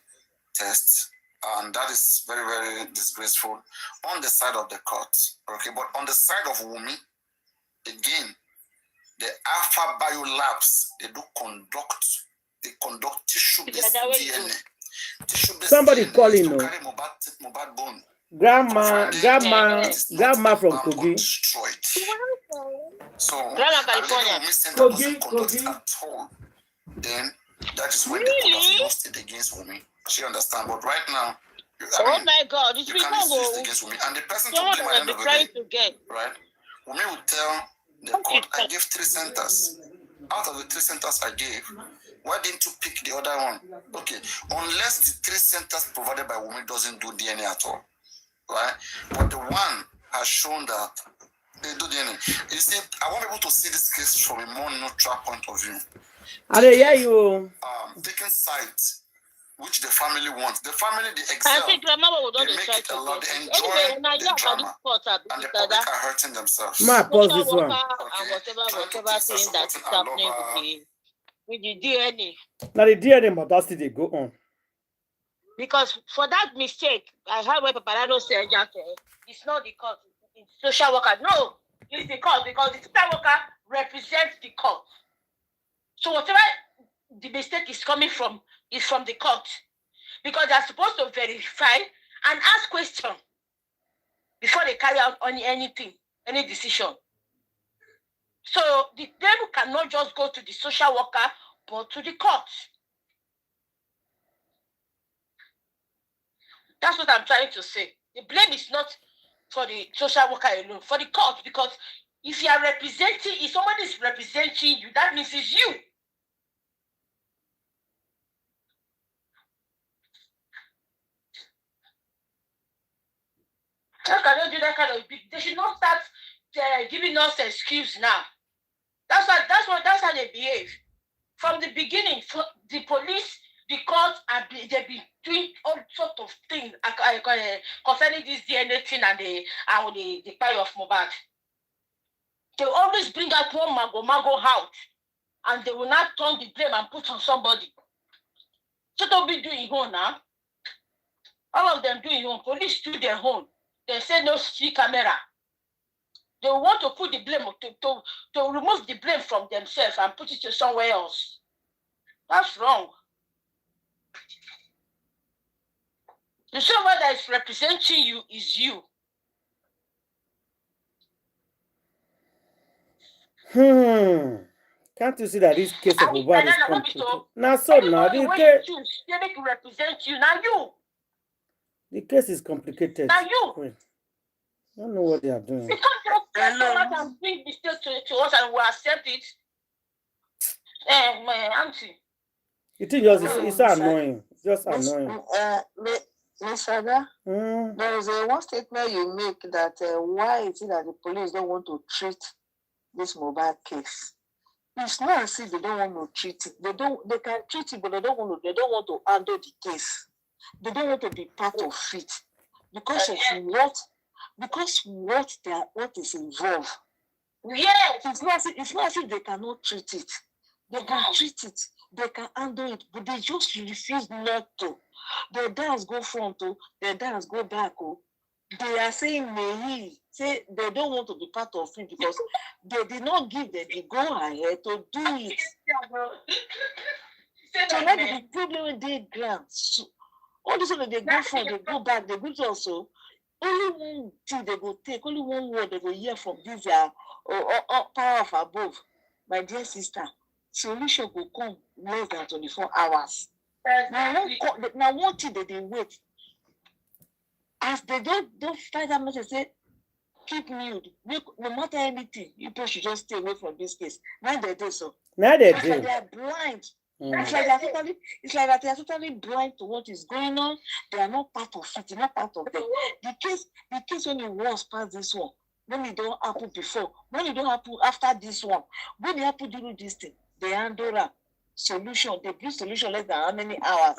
test. And that is very, very disgraceful on the side of the court. Okay, but on the side of Wunmi, again, the Alpha Bio Labs, they conduct tissue-based DNA. Somebody calling, no? Grandma from Kogi. So, Kogi. At all, then that is when they could have lost it against Wunmi. She understand, but right now, my God, it's you can't use it against Wunmi. And the person to blame at the end of the day, right? Wunmi will tell the court, I gave 3 centers. Out of the 3 centers I gave, why didn't you pick the other one? Okay, unless the 3 centers provided by Wunmi doesn't do DNA at all, right? But the one has shown that they do DNA. You see, I want people to see this case from a more neutral point of view. Taking sides which the family wants. The family, they excel. They make it a lot. They enjoy the drama. And the public are hurting themselves. Pause this one. Whatever thing that is happening with the DNA. Now the DNA but that's they go on. Because for that mistake, I heard what Paparado said, it's not the court, it's social worker. No, it's the court because the social worker represents the court. So whatever the mistake is coming from is from the court. Because they're supposed to verify and ask questions before they carry out on anything, any decision. So the blame cannot just go to the social worker, but to the court. That's what I'm trying to say. The blame is not for the social worker alone, for the court, because if you are representing, if somebody is representing you, that means it's you. How can they do that kind of? They should not start giving us an excuse now. That's how they behave. From the beginning, the police, the court, they've been doing all sorts of things concerning this DNA thing and the pile of Mohbad. They always bring out one mago out, and they will not turn the blame and put on somebody. So they'll be doing own now. All of them doing own. Police do their own. They say no see camera. They want to put the blame to remove the blame from themselves and put it to somewhere else. That's wrong. The someone that is representing you is you. Can't you see that this case of Mohbad is complicated? Now, so now the case they make represent you. Now you. The case is complicated. Now you. I don't know what they are doing. You can't just and bring mistakes to us and we accept it. My auntie. You think it's so annoying. It's just annoying. Miss Saga, Mm. there is one statement you make that why is it that the police don't want to treat this mobile case? It's not as if they don't want to treat it. They can treat it, but they don't want to handle the case. They don't want to be part of it because of what is involved. Yes. It's not as if they cannot treat it. They can treat it. They can handle it, but they just refuse not to. Their dads go front, their dads go back. They are saying say they don't want to be part of it because they did not give them the go ahead to do it. So let the problem with the grants. All this one they go front, they go back, they go also. Only one thing they go take, only one word they go hear from this power of above. My dear sister, solution will come less than 24 hours. Now one thing that they wait. As they don't find that message, say, keep mute. No matter anything, you should just stay away from this case. Now they do so. Now they Like do. they are blind. It's like they are totally blind to what is going on. They are not part of it. They're not part of them. The case when it was past this one, when it don't happen before, when it don't happen after this one, when it happen during this thing, they handle a solution. They give solution less than how many hours.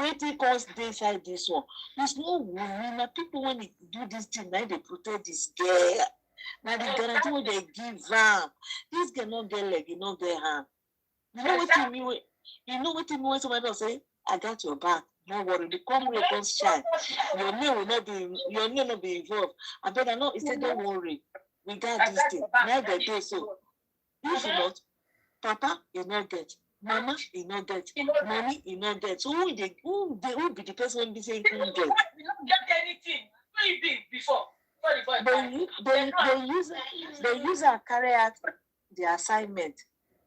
Waiting cause they inside this one. There's no woman. Now people when they do this thing, now they protect this girl. Now the guarantee what they give her. This girl not get leg, you not get hand. You know what you mean? You know what you mean when somebody else say, I got your back. No worry, the come will come shine. Your name will not be involved. I better not. He said, don't worry. We got this thing. Now they do so. If not, Papa, you not get. Mama, you not get. Mommy, you not get. So who be the person who be saying you get? We don't get anything. Very big before. They use and carry out the assignment.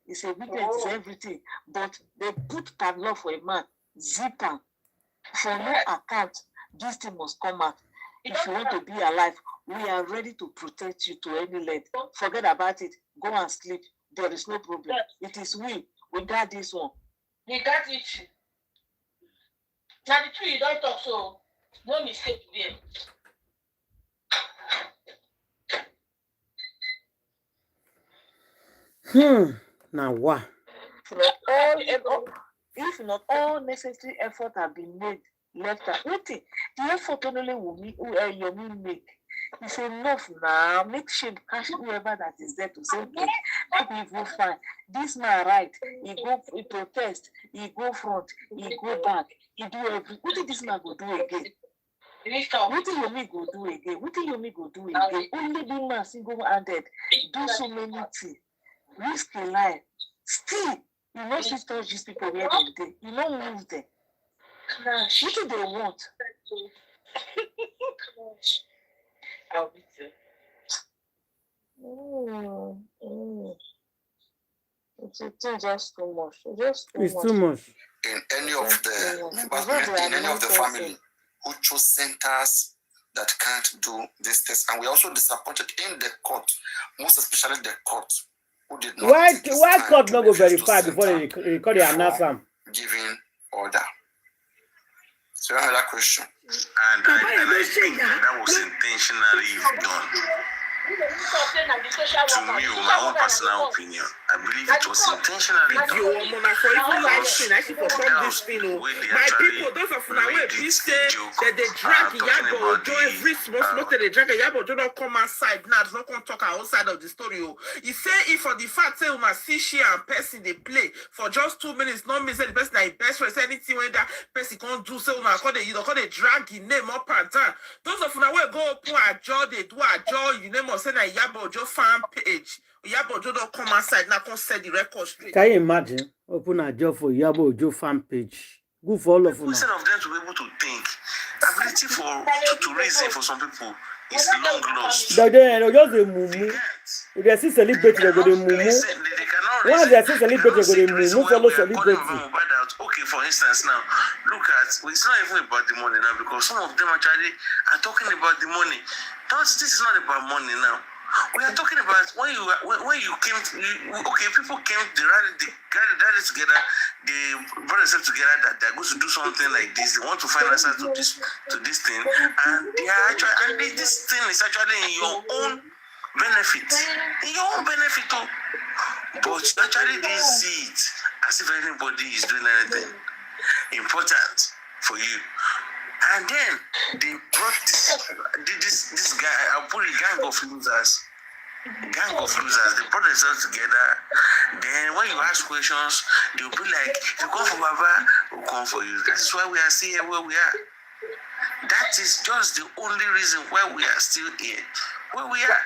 It's a weekend, it's everything. But they put padlock for a man, zipper. For no account, this thing must come out. If you want to be alive, we are ready to protect you to any length. Forget about it. Go and sleep. There is no problem. It is we got this one. We got it. Now the two you don't talk, so no mistake there. Now what? If not all necessary effort have been made, left out. The effort only Yomi make. It's enough now. Make shame cash whoever that is there to say, okay, let me go fine. This man right. He protest, he go front, he go back, he do everything. What did this man go do again? What did Yomi go do again? Only the man single-handed do so many things. Risk a life. Still, you know she touch these people where they you don't move them. What do they want? I'll be too. It's just too much. It's too much. In any of the members, in any of the family who chose centers that can't do this test, and we're also disappointed in the court, most especially the court. Why court not go verify before they record the announcement? Giving order. So another question. And I think that was intentionally done. To me, my own personal opinion, I believe it was intentionally done. For even live stream, actually for this thing, my people, those of now where we say that they drag Iyabo&Wunmi every small they drag Iyabo&Wunmi don't come outside now, not come talk outside of the story. He say if for the fact say we must see she and person they play for just 2 minutes, not mean say the person like best friend say anything when that person can't do so now, call they drag his name up and down. Those of now where go open a jaw, they do a jaw, you name say na Iyabo&Wunmi fan page. Iyabo&Wunmi don't come outside now, come set the record straight. Can you imagine? Open a job for Iyabo&Wunmi fan page. Good for all of them. Instead of them to be able to think, ability to reason for some people is long lost. They just a mumu. If they see celebrity, they go to mumu. Once they see celebrity, they go to mumu. Follow celebrity. Okay, for instance, now look at it's not even about the money now because some of them actually are talking about the money. This is not about money now. We are talking about when you came. Okay, people came. They rallied together. They brought themselves together that they're going to do something like this. They want to find answers to this thing, and they are actually. And this thing is actually in your own benefit. In your own benefit, too. But you actually didn't see it as if anybody is doing anything important for you. And then they brought this guy. I'll put a gang of losers. They brought themselves together. Then when you ask questions, they'll be like, "You come for Baba, we'll come for you." That's why we are still here where we are. That is just the only reason why we are still here where we are.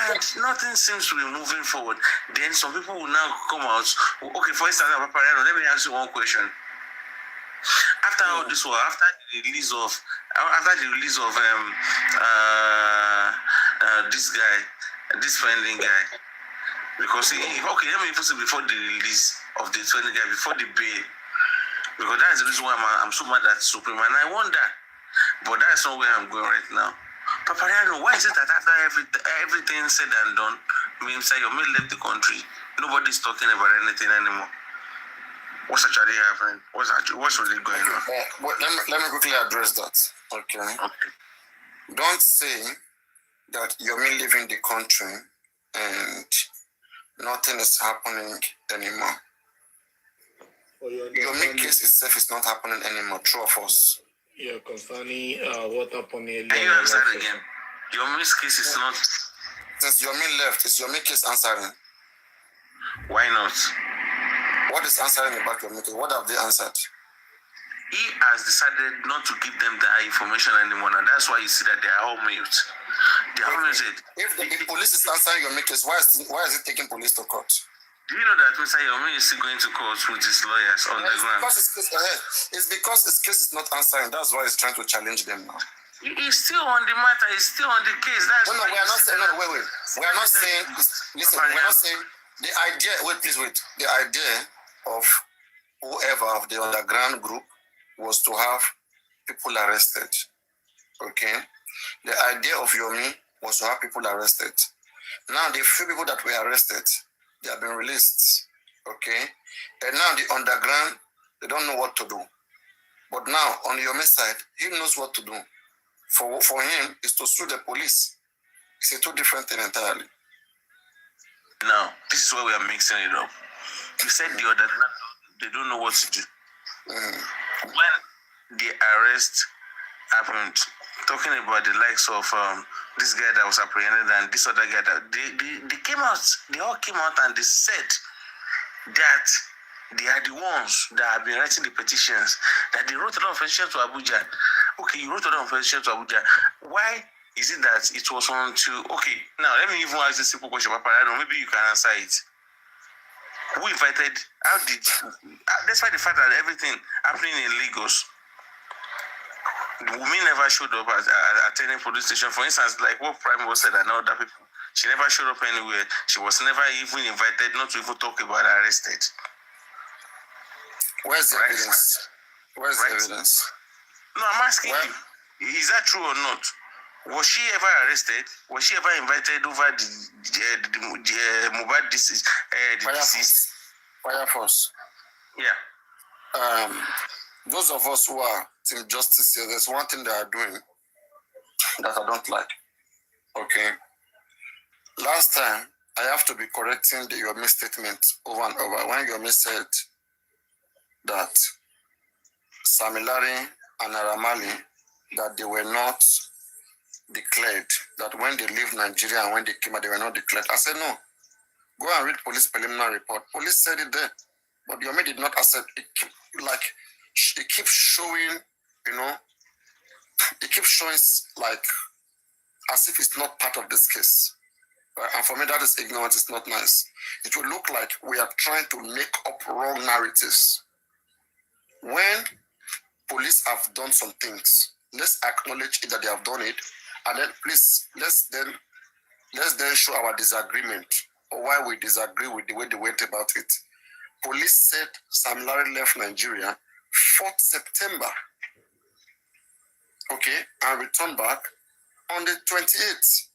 And nothing seems to be moving forward. Then some people will now come out. Okay, for instance, let me ask you one question. After all this war, after the release of this guy, this trending guy, because let me put it before the release of the trending guy, before the bail, because that is the reason why I'm so mad at Supreme, and I wonder, but that's not where I'm going right now. Papariano, why is it that after everything said and done, Mr. Yomi left the country, nobody's talking about anything anymore? What's actually happening? What's really going on? Well, let me quickly address that. Okay. Don't say that Yomi leaving the country and nothing is happening anymore. Yomi case itself is not happening anymore. True of us. Yeah, concerning what happened earlier. Can you answer again? Yomi's case is not. Since Yomi left, is Yomi case answering? Why not? What is answering about Yomi case? What have they answered? He has decided not to give them that information anymore, and that's why you see that they are all mute. They are all muted. If the police is answering Yomi case, why is it taking police to court? Do you know that Mr. Yomi is still going to court with his lawyers on the ground? It's because his case is not answering. That's why he's trying to challenge them now. He's still on the matter. He's still on the case. That's we are not saying. Wait. We are not saying. Listen, we are not saying the idea. Wait, please wait. The idea of whoever of the underground group was to have people arrested. Okay. The idea of Yomi was to have people arrested. Now the few people that were arrested, they have been released, okay? And now the underground, they don't know what to do. But now, on Yomi's side, he knows what to do. For him, is to sue the police. It's a two different thing entirely. Now, this is where we are mixing it up. You said the underground, they don't know what to do. When the arrest happened, talking about the likes of this guy that was apprehended and this other guy that they all came out and they said that they are the ones that have been writing the petitions, that they wrote a lot of petitions to Abuja. Okay, you wrote a lot of petitions to Abuja. Why is it that it was on to, okay, now let me even ask a simple question, Papa, I don't know, maybe you can answer it. Who invited, despite the fact that everything happening in Lagos, Wunmi never showed up at any police station. For instance, like what Prime was said and other people, she never showed up anywhere. She was never even invited, not to even talk about arrested. Where's the evidence? Where's the evidence? No, I'm asking you, is that true or not? Was she ever arrested? Was she ever invited over the mobile deceased? Fire Force. Yeah. Those of us who are Team Justice here, there's one thing they are doing that I don't like. Okay. Last time, I have to be correcting your misstatement over and over. When Yomi said that Samilari and Aramali, that they were not declared, that when they leave Nigeria and when they came out, they were not declared. I said, no. Go and read police preliminary report. Police said it there. But Yomi did not accept it. It keeps showing, it keeps showing like as if it's not part of this case. And for me, that is ignorance. It's not nice. It will look like we are trying to make up wrong narratives. When police have done some things, let's acknowledge that they have done it, and then please let's then show our disagreement or why we disagree with the way they went about it. Police said Sam Larry left Nigeria 4th September, okay, and returned back on the 28th.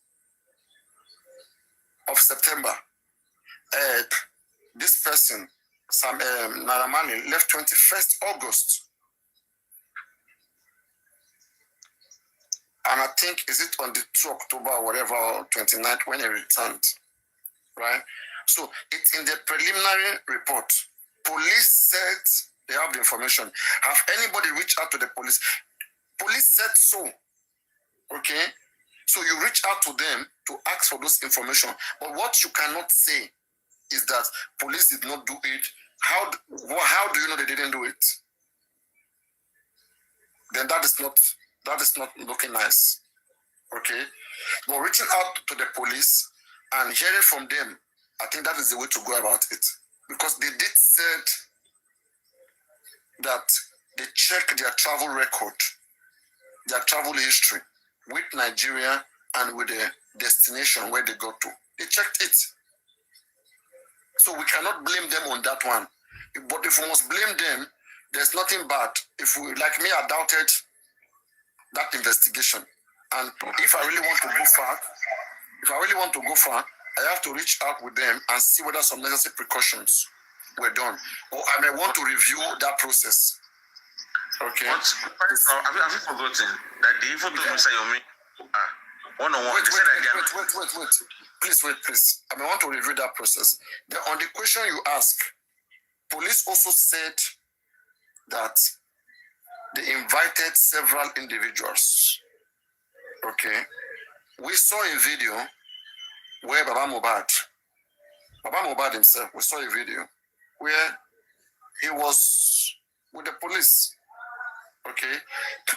of September, this person, Sam Naramani, left 21st August. And I think, is it on the 2 October or whatever, or 29th when he returned, right? So it's in the preliminary report. Police said they have the information. Have anybody reached out to the police? Police said so, okay? So you reach out to them to ask for those information. But what you cannot say is that police did not do it. How do you know they didn't do it? Then that is not looking nice, okay? But reaching out to the police and hearing from them, I think that is the way to go about it. Because they did said that they check their travel record, their travel history with Nigeria and with the destination where they go to. They checked it. So we cannot blame them on that one. But if we must blame them, there's nothing bad. If we, like me, I doubted that investigation. And if I really want to go far, I have to reach out with them and see whether some necessary precautions were done. Or I may want to review that process. Okay. Have you forgotten that they even told Mr. Yomi one-on-one? Wait. Please. I may want to review that process. Then on the question you ask, police also said that they invited several individuals. Okay. We saw a video where Baba Mohbad himself, we saw a video where he was with the police. Okay.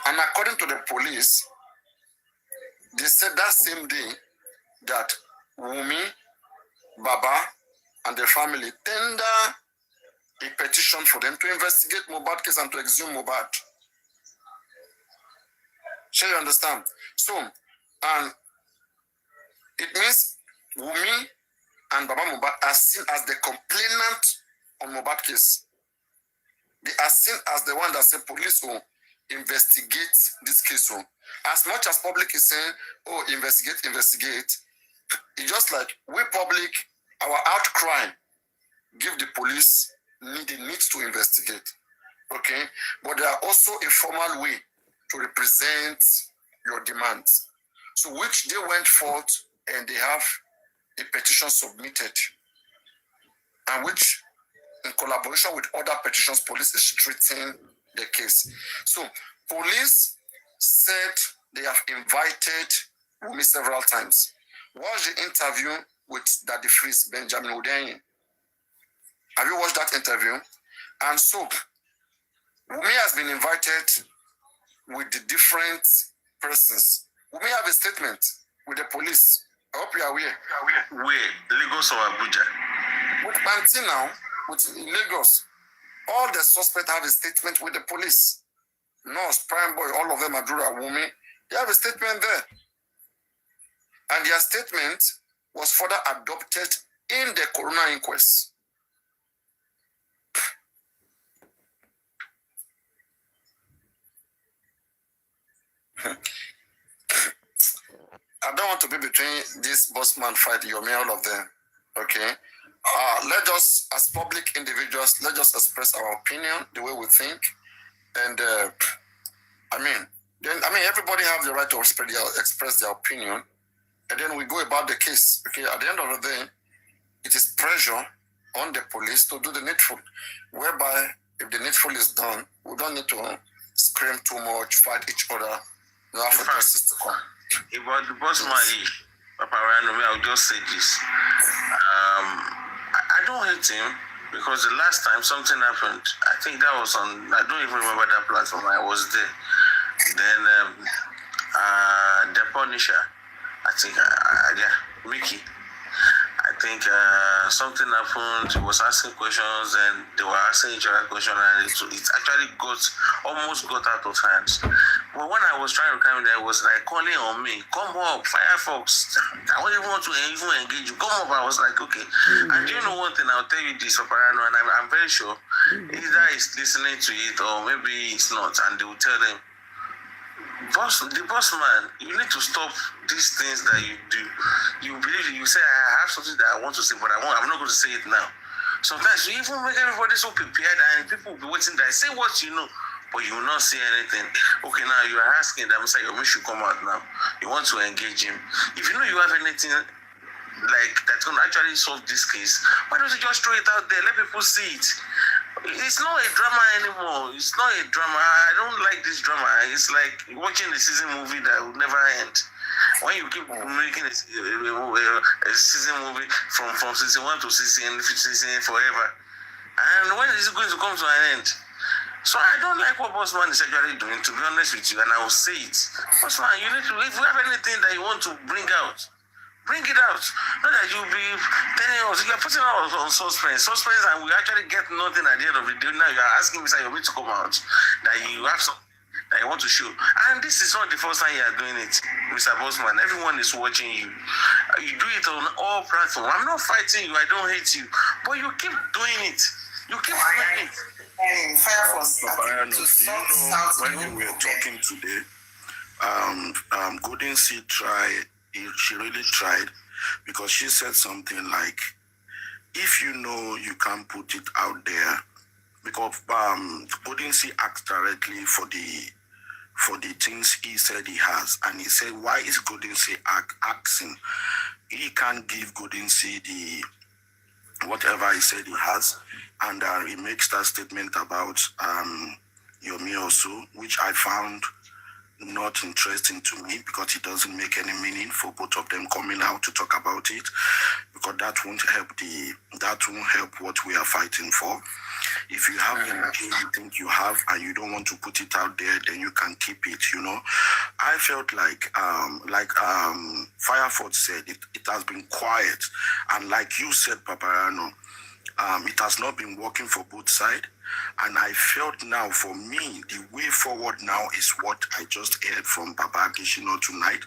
And according to the police, they said that same day that Wunmi, Baba, and their family tender a petition for them to investigate Mohbad case and to exhume Mohbad. Shall you understand? So, and it means Wunmi and Baba Mohbad are seen as the complainant on Mohbad case. They are seen as the one that said police will investigate this case. So, as much as public is saying, oh, investigate, it's just like we public, our outcry give the police the need to investigate. Okay? But there are also a formal way to represent your demands. So which they went forth and they have a petition submitted, and which in collaboration with other petitions, police is treating the case. So police said they have invited Wunmi several times. Watch the interview with Daddy Freeze, Benjamin Hundeyin. Have you watched that interview? And so Wunmi has been invited with the different persons. Wunmi have a statement with the police. I hope you are aware. Where? Lagos or Abuja? With Banti now, with Lagos, all the suspects have a statement with the police. Nurse, Prime Boy, all of them, Adura, Wunmi, they have a statement there. And their statement was further adopted in the coroner inquest. I don't want to be between this bossman fight, Yomi, all of them. Okay? Let us, as public individuals, let us express our opinion the way we think. And everybody have the right to express their opinion. And then we go about the case. Okay, at the end of the day, it is pressure on the police to do the needful. Whereby, if the needful is done, we don't need to scream too much, fight each other, for justice to come. About the boss man, Papa Rano, I'll just say this. I don't hate him because the last time something happened, I think that was on, I don't even remember that platform, I was there. Then the Punisher, I think, Mickey, I think something happened, he was asking questions and they were asking each other questions and it actually almost got out of hands. But when I was trying to come there, it was like calling on me, come up, Firefox, I don't even want to even engage you, come up. I was like, okay. And you know one thing, I'll tell you this, Paparano, and I'm very sure, either he's listening to it or maybe it's not, and they will tell them, the boss man, you need to stop these things that you do. You believe you say I have something that I want to say, but I'm not going to say it now. Sometimes you even make everybody so prepared and people will be waiting there. Say what you know, but you will not say anything. Okay, now you are asking that Mr. Yomi should come out now. You want to engage him. If you know you have anything like that's going to actually solve this case, why don't you just throw it out there? Let people see it. It's not a drama anymore. It's not a drama. I don't like this drama. It's like watching a season movie that will never end. When you keep making a season movie from season 1 to season forever, and when is it going to come to an end? So I don't like what Bossman is actually doing, to be honest with you, and I will say it. Bossman, you need to, if you have anything that you want to bring out, bring it out. Not that you'll be telling us, you're putting us on suspense, and we actually get nothing at the end of the day. Now you're asking Mr. Yomi to come out, that you have something that you want to show. And this is not the first time you are doing it, Mr. Bossman. Everyone is watching you. You do it on all platforms. I'm not fighting you, I don't hate you, but you keep doing it. You keep doing it. When we were talking today, Golden Sea she really tried, because she said something like, if you know you can't put it out there, because Golden Sea asked directly for the things he said he has, and he said, why is Golden Sea asking? He can't give Golden Sea the whatever he said he has, and he makes that statement about Yomi also, which I found not interesting to me, because it doesn't make any meaning for both of them coming out to talk about it, because that won't help what we are fighting for. If you have anything you think you have and you don't want to put it out there, then you can keep it, you know. I felt like Fireford said, it has been quiet, and like you said, Paparano, it has not been working for both sides. And I felt now, for me, the way forward now is what I just heard from Baba Kishino tonight,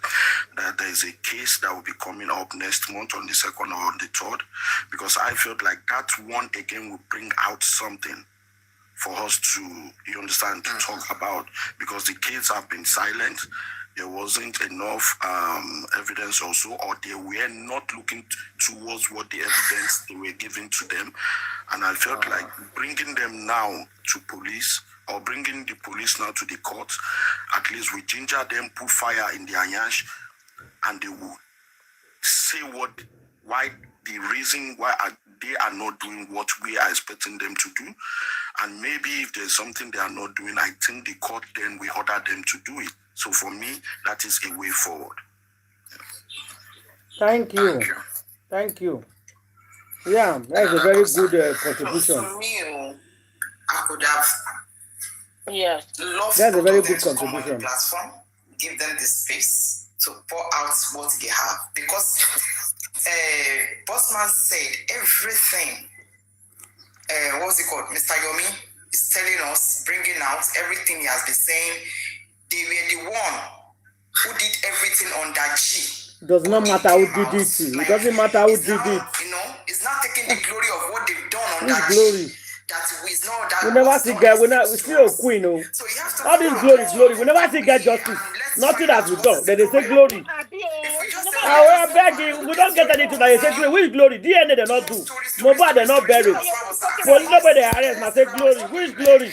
that there is a case that will be coming up next month on the 2nd or on the 3rd, because I felt like that one again will bring out something for us to, you understand, to talk about, because the kids have been silent. There wasn't enough evidence also, or they were not looking towards what the evidence they were giving to them. And I felt like bringing them now to police, or bringing the police now to the court, at least we ginger them, put fire in their yansh, and they will say why the reason why they are not doing what we are expecting them to do. And maybe if there's something they are not doing, I think the court then will order them to do it. So for me, that is a way forward. Thank you. Thank you. Yeah, that's a very good contribution. For me, I could have loved That's a very good to come on the contribution. platform, give them the space to pour out what they have. Because Bossman said everything, what's it called? Mr. Yomi is telling us, bringing out everything he has been saying. They were the one who did everything on that G. Does not matter who did it. It doesn't matter who did it. You know, it's not taking the glory of what they've done on Who's that glory? G. That is not that. We never see God. We see a queen. Oh. So you have to All this glory. We never see God justice. Nothing has been done. Then they say glory. I beg you, we don't get anything that they say glory. Which glory? DNA they not do. Mobile they not bury. Police nobody arrest. I say glory. Which glory?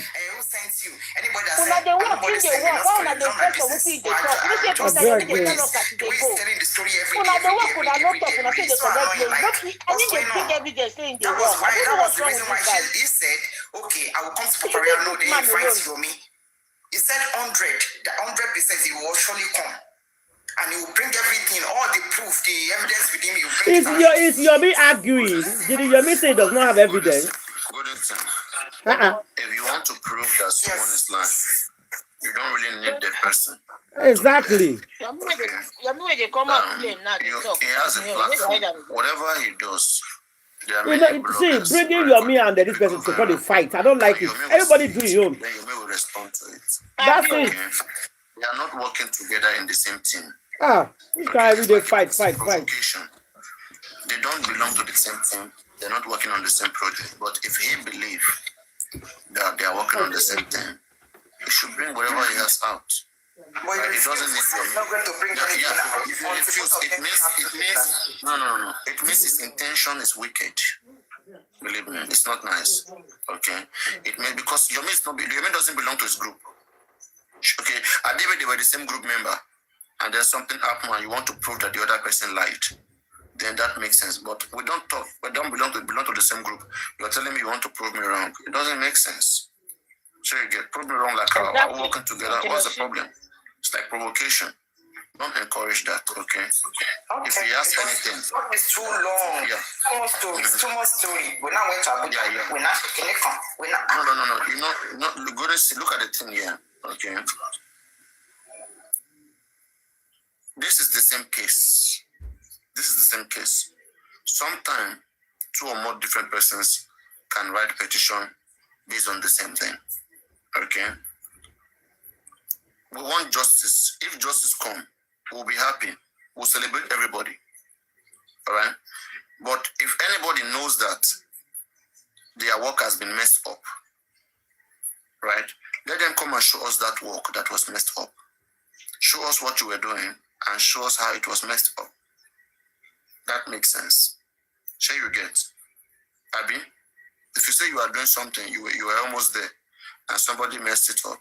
Anybody that Una dey work, if they work, why una dey press for wetin dey talk? You say person dey turn up as e dey go. Una dey work, una no talk, una say dey collect glory. I need to bring evidence saying dey work. I don't know what's wrong with you guys. He said, okay, I will come to Paparian, no, they invite Yomi. He said 100%, he will surely come. And he will bring everything, all the proof, the evidence with him, he will bring it. Is Yomi arguing? Did Yomi say he does not have evidence? If you want to prove that someone is lying, you don't really need the person. Exactly. Yomi dey come out claim now. He has a platform. Whatever he does, there are You many know, see, bloggers. bringing Yomi and this person to call a fight. I don't like it. Everybody do his own. Then Yomi will respond to it. That's it. Okay? They are not working together in the same team. This guy every day fight. Provocation. They don't belong to the same team. They're not working on the same project. But if he believes that they are working on the same thing, he should bring whatever he has out. But It doesn't need it's not going to bring anything out. If you refuse, it means no. It means his intention is wicked. Believe me, it's not nice. Okay, it may because Yomi doesn't belong to his group. Okay, Adibe, they were the same group member, and then something happened, and you want to prove that the other person lied. Then that makes sense. But we don't talk. We don't belong to the same group. You're telling me you want to prove me wrong. It doesn't make sense. So you get prove me wrong like exactly. Working together. What's the problem? It's like provocation. Don't encourage that, okay? If he has anything. It's too long. Yeah. Too much story. We're not going to Abuja. Yeah. We're not. No. Go to see, look at the thing here, okay? This is the same case. Sometimes 2 or more different persons can write petition based on the same thing, okay? We want justice. If justice comes, we'll be happy. We'll celebrate everybody. All right? But if anybody knows that their work has been messed up, right? Let them come and show us that work that was messed up. Show us what you were doing and show us how it was messed up. That makes sense. Sure you get. Abby, if you say you are doing something, you were almost there and somebody messed it up.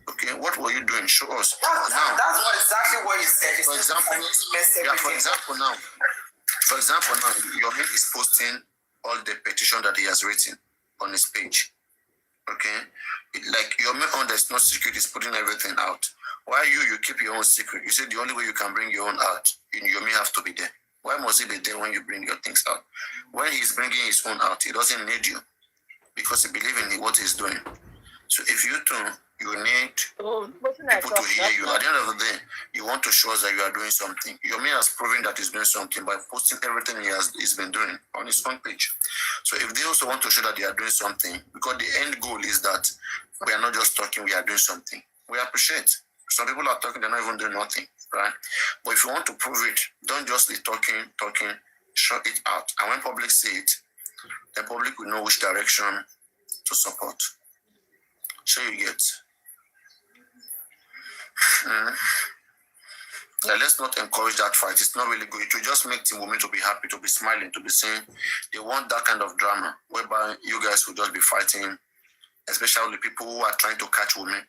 Okay, what were you doing? Show us. That's not exactly what you said. For example, now, Yomi is posting all the petition that he has written on his page. Okay? Like, Yomi on there's no secret, is putting everything out. Why you keep your own secret? You say the only way you can bring your own out, Yomi have to be there. Why must he be there when you bring your things out? When he's bringing his own out, he doesn't need you because he believes in what he's doing. So if you too, you need people to hear you. At the end of the day, you want to show us that you are doing something. Yomi has proven that he's doing something by posting everything he's been doing on his own page. So if they also want to show that they are doing something, because the end goal is that we are not just talking, we are doing something. We appreciate. Some people are talking, they're not even doing nothing, right? But if you want to prove it, don't just be talking, show it out. And when public see it, the public will know which direction to support. Sure you get. Let's not encourage that fight. It's not really good. It will just make the women to be happy, to be smiling, to be saying they want that kind of drama whereby you guys will just be fighting, especially the people who are trying to catch women.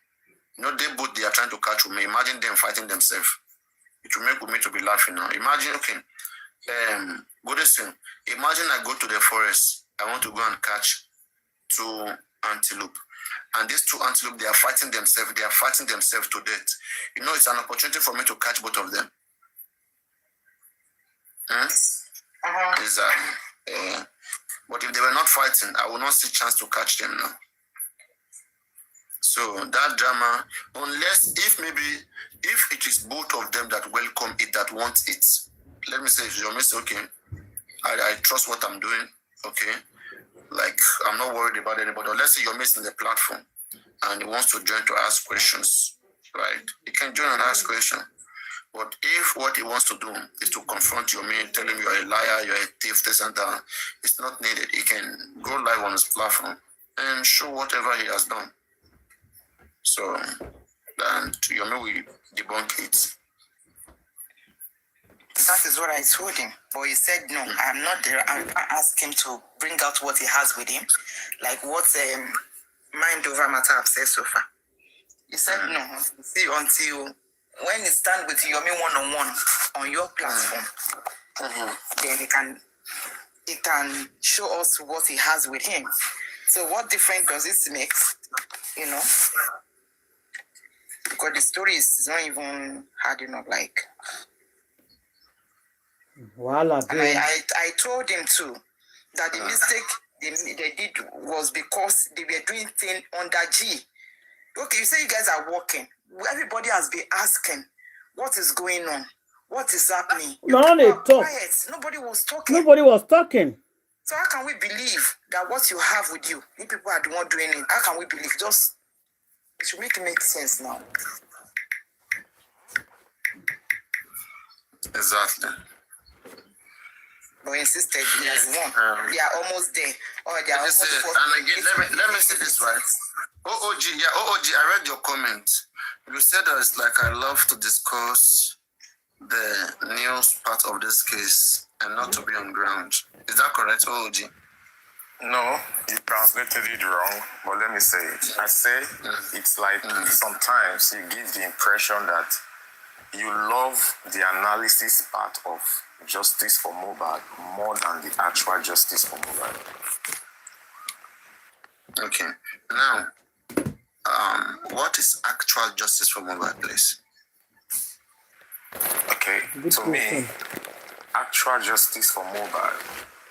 You know, they are trying to catch women. Imagine them fighting themselves. It will make women to be laughing now. Imagine, okay, go this thing. Imagine I go to the forest. I want to go and catch 2 antelope. And these 2 antelope, they are fighting themselves. They are fighting themselves to death. You know, it's an opportunity for me to catch both of them. Exactly. But if they were not fighting, I will not see chance to catch them now. So that drama, unless if it is both of them that welcome it, that want it. Let me say, if you say, okay, I trust what I'm doing, okay. Like, I'm not worried about anybody. Let's say you're missing the platform and he wants to join to ask questions, right? He can join and ask questions. But if what he wants to do is to confront you, tell him you're a liar, you're a thief, this and that, it's not needed. He can go live on his platform and show whatever he has done. So, and Yomi will debunk it. That is what I told him. But he said, no, I'm not there. I can't ask him to bring out what he has with him. Like what mind over matter I've said so far. He said, no, see, until when he stand with Yomi one-on-one on your platform, then he can show us what he has with him. So what difference does this make? You know? Because the story is not even hard enough, like. Voila, and I told him too that the mistake they did was because they were doing things under G. Okay, you say you guys are working. Everybody has been asking, what is going on? What is happening? Quiet. Nobody was talking. So how can we believe that what you have with you people are the one doing it? How can we believe? It should make sense now. Exactly. But insisted, yes. They are almost there. Or they are almost and again, let me say this right. OOG, I read your comment. You said that it's like I love to discuss the news part of this case and not to be on ground. Is that correct, OG? No, you translated it wrong, but let me say it. I say it's like sometimes you give the impression that you love the analysis part of justice for Mohbad more than the actual justice for Mohbad. Okay. Now, what is actual justice for Mohbad, please? Okay, Good to question. me, actual justice for Mohbad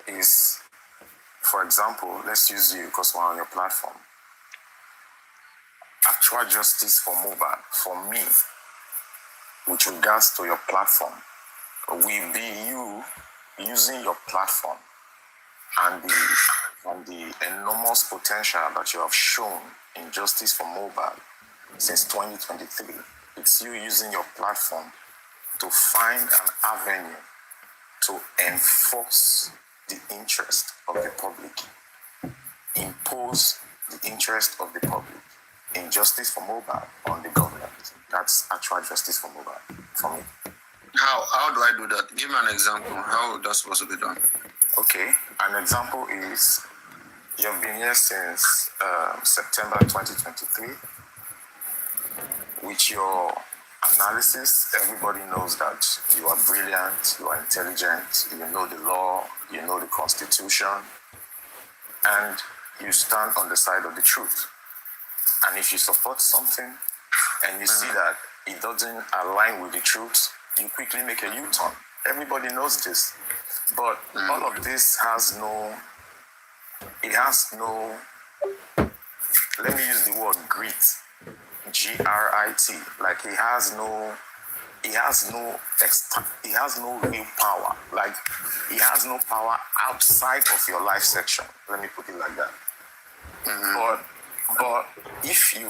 is, for example, let's use you because we're on your platform. Actual justice for Mohbad, for me, with regards to your platform, will be you using your platform and the enormous potential that you have shown in justice for Mohbad since 2023. It's you using your platform to find an avenue to enforce the interest of the public, impose the interest of the public in justice for Mohbad on the government. That's actual justice for Mohbad for me. How do I do that? Give me an example. How that's supposed to be done? Okay, an example is you've been here since September 2023. With your analysis, everybody knows that you are brilliant, you are intelligent, you know the law, you know the constitution, and you stand on the side of the truth. And if you support something and you see that it doesn't align with the truth, you quickly make a U-turn. Everybody knows this. But all of this has no, let me use the word grit, G-R-I-T. Like he has no real power. Like he has no power outside of your life section. Let me put it like that. But if you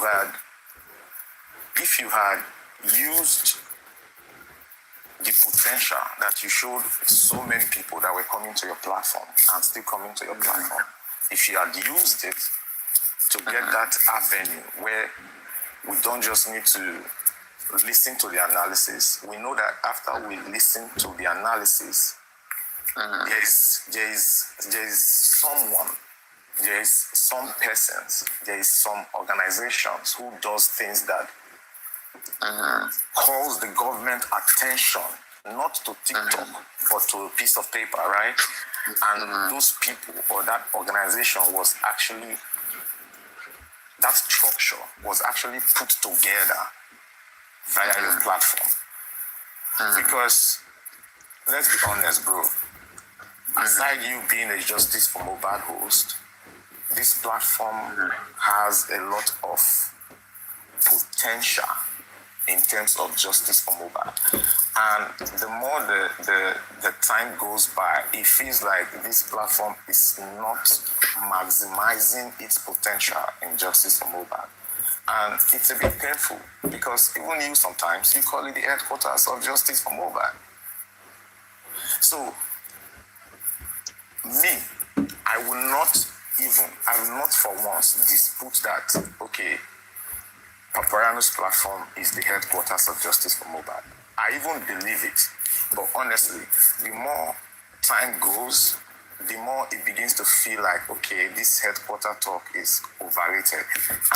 had used the potential that you showed so many people that were coming to your platform and still coming to your platform, if you had used it to get that avenue where we don't just need to listen to the analysis, we know that after we listen to the analysis, there is some persons, there is some organizations who does things that calls the government attention, not to TikTok, but to a piece of paper, right? And those people or that organization was actually, that structure was actually put together via your platform. Because, let's be honest, bro, aside you being a Justice for Mohbad host, this platform has a lot of potential in terms of justice for Mohbad. And the more the time goes by, it feels like this platform is not maximizing its potential in justice for Mohbad. And it's a bit painful because even you sometimes, you call it the headquarters of justice for Mohbad. So, me, I will not for once dispute that, okay, Papariano's platform is the headquarters of justice for Mohbad. I even believe it. But honestly, the more time goes, the more it begins to feel like, okay, this headquarter talk is overrated.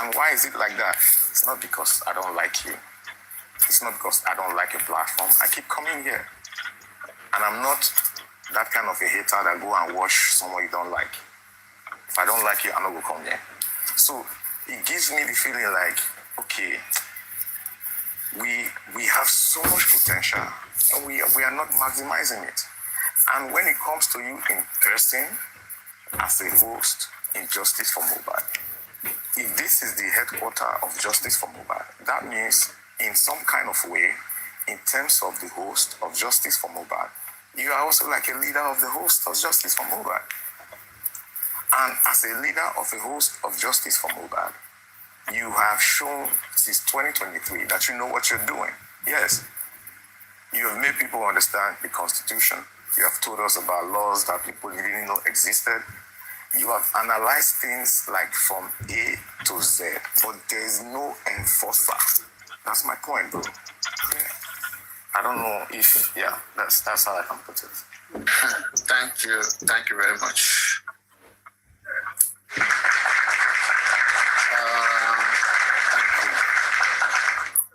And why is it like that? It's not because I don't like you. It's not because I don't like your platform. I keep coming here. And I'm not that kind of a hater that go and watch someone you don't like. If I don't like you, I'm not going to come here. So it gives me the feeling like, okay, we have so much potential and we are not maximizing it. And when it comes to you in person as a host in Justice for Mohbad, if this is the headquarter of Justice for Mohbad, that means in some kind of way, in terms of the host of Justice for Mohbad, you are also like a leader of the host of Justice for Mohbad. And as a leader of a host of Justice for Mohbad, you have shown since 2023 that you know what you're doing. Yes, you have made people understand the Constitution. You have told us about laws that people didn't know existed. You have analyzed things like from A to Z, but there is no enforcer That's my point, bro. Yeah. I don't know if, that's how I can put it. Thank you very much. Thank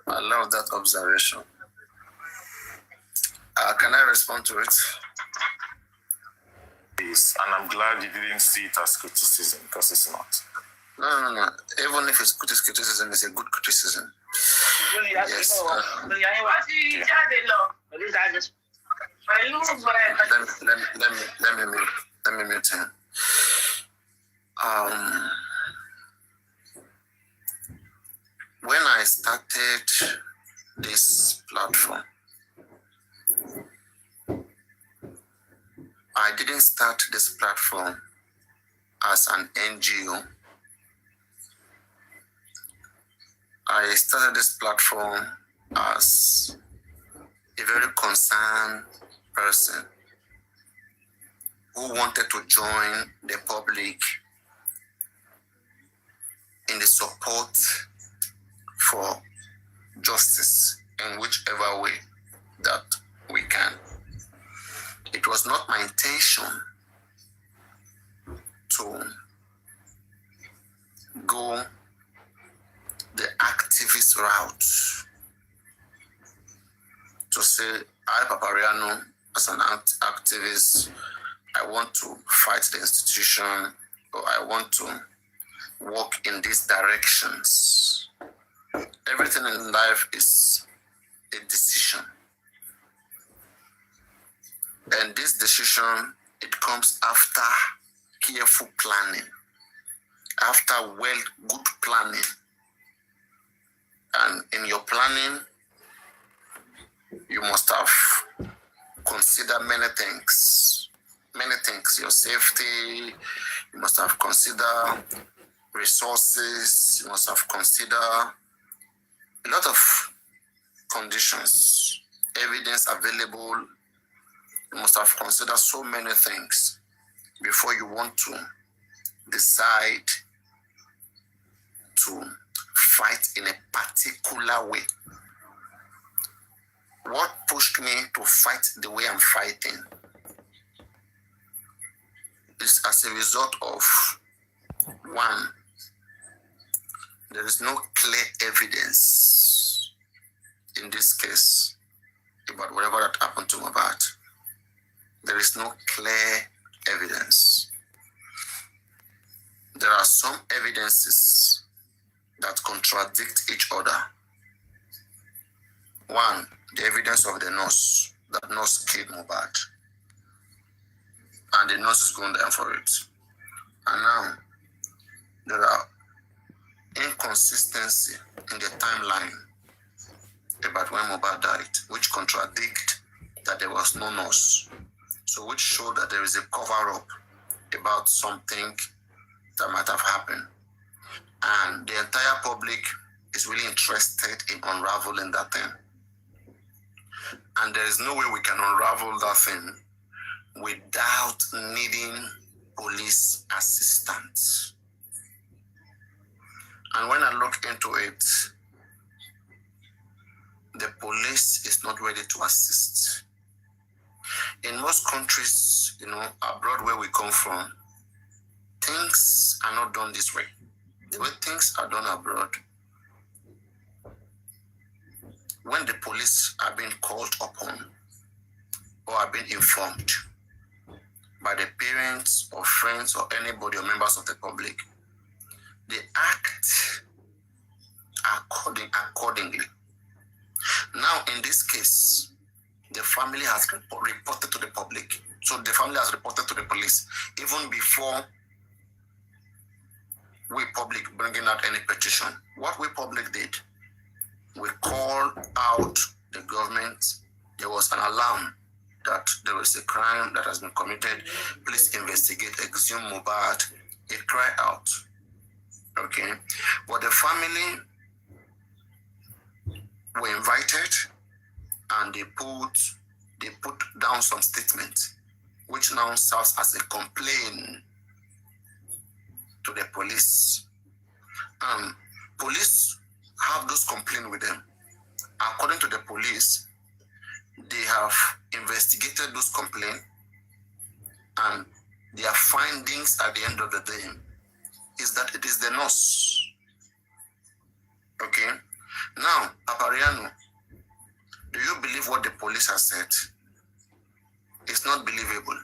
you. I love that observation. Can I respond to it? Yes, and I'm glad you didn't see it as criticism, because it's not. No. Even if it's criticism, it's a good criticism. Yes. Let me mute him. When I started this platform, I didn't start this platform as an NGO. I started this platform as a very concerned person who wanted to join the public in the support for justice in whichever way that we can. It was not my intention to go the activist route, to say, I, Papariano, as an activist, I want to fight the institution, or I want to walk in these directions. Everything in life is a decision. And this decision, it comes after careful planning, after good planning. And in your planning, you must have considered many things. Your safety, you must have considered resources, you must have considered a lot of conditions, evidence available. You must have considered so many things before you want to decide to fight in a particular way. What pushed me to fight the way I'm fighting is as a result of, one, there is no clear evidence in this case about whatever that happened to Mohbad. There is no clear evidence. There are some evidences that contradict each other. One, the evidence of the nurse, that nurse killed Mohbad. And the nurse is going down for it. And now, there are inconsistency in the timeline about when Mohbad died, which contradict that there was no nurse. So which show that there is a cover-up about something that might have happened. And the entire public is really interested in unraveling that thing. And there is no way we can unravel that thing without needing police assistance. And when I look into it, the police is not ready to assist. In most countries, abroad where we come from, things are not done this way. The way things are done abroad, when the police are being called upon or are being informed by the parents or friends or anybody or members of the public, they act accordingly. Now, in this case, the family has reported to the public. So the family has reported to the police even before we public bringing out any petition. What we public did, we called out the government. There was an alarm that there was a crime that has been committed. Please investigate, exhume Mohbad. It cried out. Okay. But the family were invited and they put down some statements, which now serves as a complaint to the police. Police have those complaints with them. according to the police, they have investigated those complaints, and their findings at the end of the day is that it is the nurse. Okay? Now, Papariano, do you believe what the police has said? It's not believable.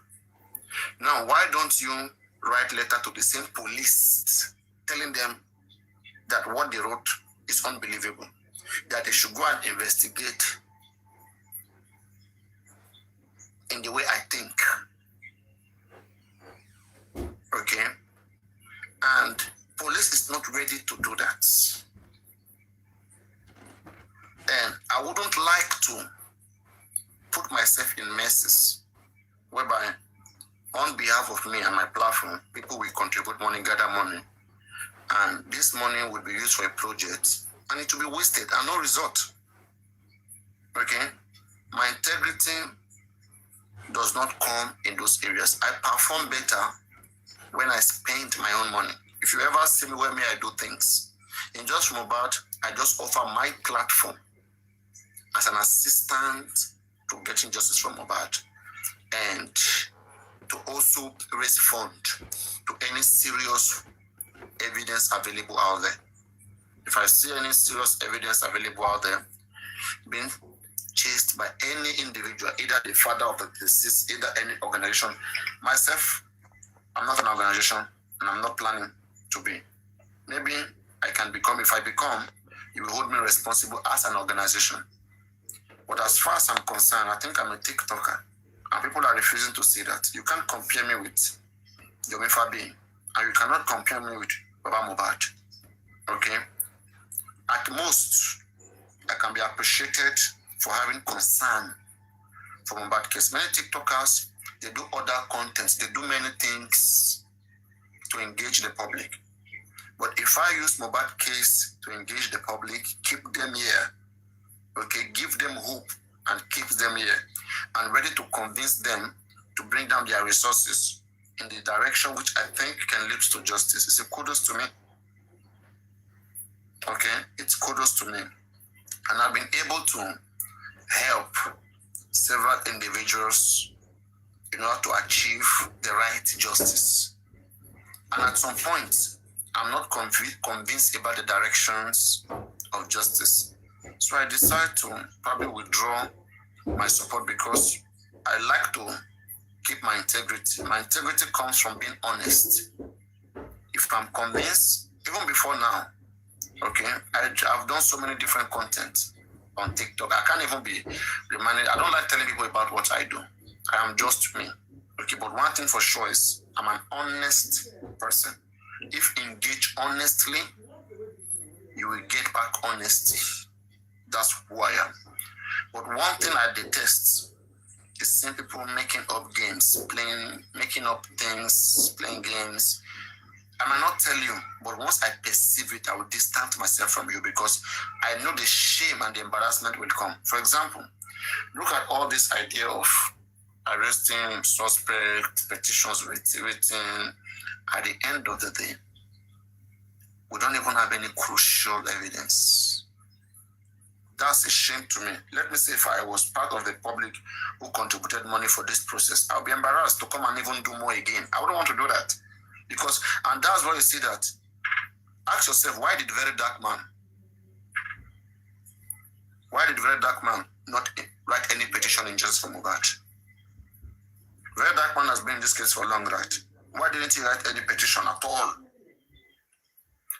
Now, why don't you write letter to the same police telling them that what they wrote is unbelievable, that they should go and investigate in the way I think. Okay? And police is not ready to do that. And I wouldn't like to put myself in messes whereby on behalf of me and my platform, people will contribute money, gather money, and this money will be used for a project, and it will be wasted and no result. Okay? My integrity does not come in those areas. I perform better when I spend my own money. If you ever see me where I do things, in Just Mohbad, I just offer my platform as an assistant to getting justice from Mohbad, and to also raise fund to any serious evidence available out there. If I see any serious evidence available out there being chased by any individual, either the father of the deceased, either any organization, myself, I'm not an organization, and I'm not planning to be. Maybe I can become, if I become, you will hold me responsible as an organization. But as far as I'm concerned, I think I'm a TikToker, and people are refusing to see that. You can't compare me with Yomi Fabi, and you cannot compare me with Baba Mohbad. Okay? At most, I can be appreciated for having concern for Mohbad case. Many TikTokers, they do other contents, they do many things to engage the public. But if I use Mohbad case to engage the public, keep them here, okay, give them hope and keep them here, and ready to convince them to bring down their resources in the direction which I think can lead to justice, it's a kudos to me. Okay, it's kudos to me. And I've been able to help several individuals in order to achieve the right justice. And at some point, I'm not convinced about the directions of justice. So I decided to probably withdraw my support because I like to keep my integrity. My integrity comes from being honest. If I'm convinced, even before now, okay, I've done so many different content on TikTok. I can't even be reminded. I don't like telling people about what I do. I am just me. Okay, but one thing for sure is I'm an honest person. If engaged honestly, you will get back honesty. That's who I am. But one thing I detest is seeing people making up games, making up things, playing games. I might not tell you, but once I perceive it, I will distance myself from you because I know the shame and the embarrassment will come. For example, look at all this idea of arresting suspect, petitions written. At the end of the day, we don't even have any crucial evidence. That's a shame to me. Let me say, if I was part of the public who contributed money for this process, I'll be embarrassed to come and even do more again. I wouldn't want to do that. Because, and that's why you see that. Ask yourself, why did Very Dark Man not write any petition in justice for Mohbad? Very Dark Man has been in this case for long, right? Why didn't he write any petition at all?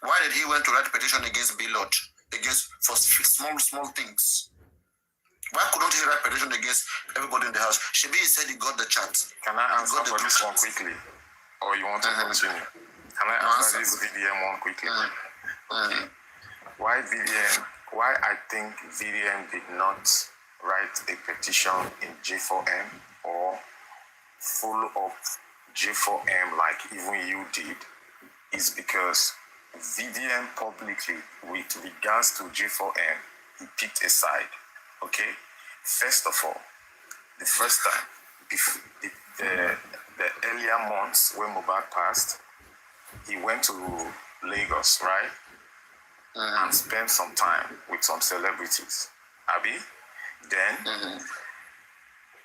Why did he went to write a petition against Billot, for small things? Why couldn't he write a petition against everybody in the house? Shebi said he got the chat. Can I answer for this one quickly? Or you want to continue? Can I answer this VDM one quickly? Okay. Why I think VDM did not write a petition in J4M or follow up J4M like even you did is because VDM publicly, with regards to J4M, he picked a side. Okay? First of all, the first time, the earlier months when Mohbad passed, he went to Lagos, right? And spent some time with some celebrities. Abi. Then,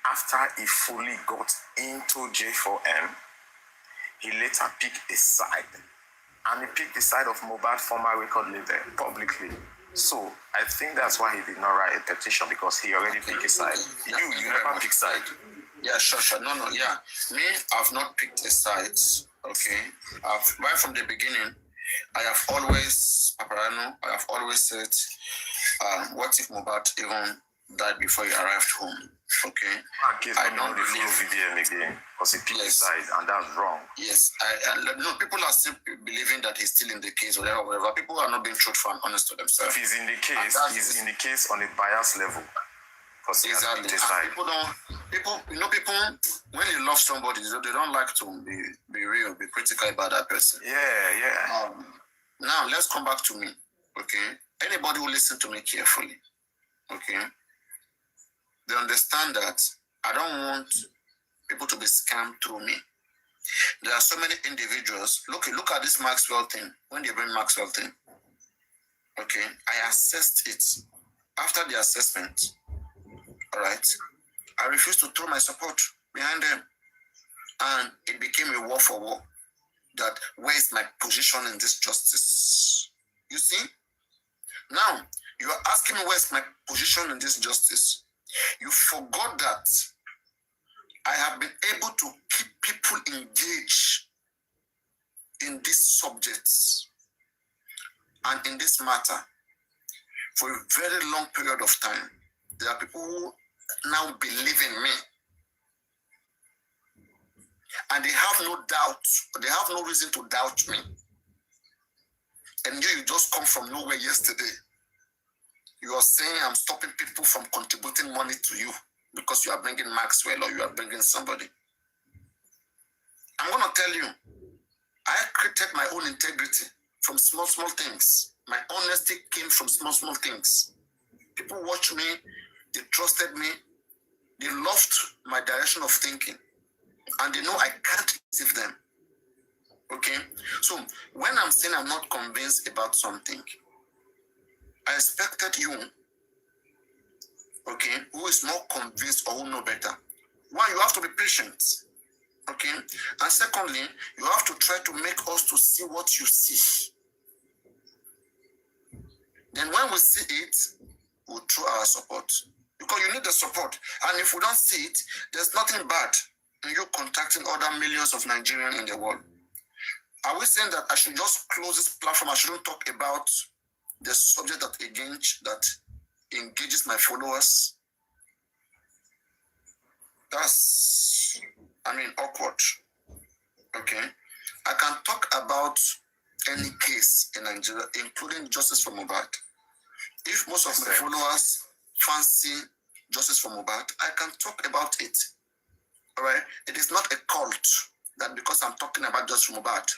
after he fully got into J4M, he later picked a side. And he picked the side of Mohbad former record label publicly. So I think that's why he did not write a petition, because he already picked a side. You never pick side. Yeah, sure. No, yeah. Me, I've not picked a side. Okay. Right from the beginning, I have always said, what if Mohbad even died before he arrived home? Okay. I don't believe VDM again, because he picked a side, and that's wrong. Yes. No, people are still believing that he's still in the case, whatever. People are not being truthful and honest to themselves. If he's in the case, he's in the case on a bias level. Exactly. People, when they love somebody, they don't like to be real, be critical about that person. Yeah. Now, let's come back to me, okay? Anybody who listen to me carefully, okay? They understand that I don't want people to be scammed through me. There are so many individuals. Look at this Maxwell thing. When they bring Maxwell thing, okay, I assessed it. After the assessment, all right, I refused to throw my support behind them. And it became a war for war. That where is my position in this justice? You see? Now, you are asking me where's my position in this justice. You forgot that I have been able to keep people engaged in these subjects and in this matter for a very long period of time. There are people who now believe in me. And they have no doubt, they have no reason to doubt me. And you just come from nowhere yesterday. You are saying I'm stopping people from contributing money to you because you are bringing Maxwell or you are bringing somebody. I'm going to tell you, I created my own integrity from small things. My honesty came from small things. People watched me, they trusted me, they loved my direction of thinking. And they know I can't deceive them. Okay? So when I'm saying I'm not convinced about something, I expected you, okay, who is more convinced or who know better. One, you have to be patient. Okay? And secondly, you have to try to make us to see what you see. Then when we see it, we'll throw our support. Because you need the support. And if we don't see it, there's nothing bad in you contacting other millions of Nigerians in the world. Are we saying that I should just close this platform? I shouldn't talk about the subject that engages my followers? That's, awkward. Okay? I can talk about any case in Nigeria, including justice for Mohbad. If most of my followers fancy justice for Mohbad, I can talk about it. All right? It is not a cult that because I'm talking about justice for Mohbad,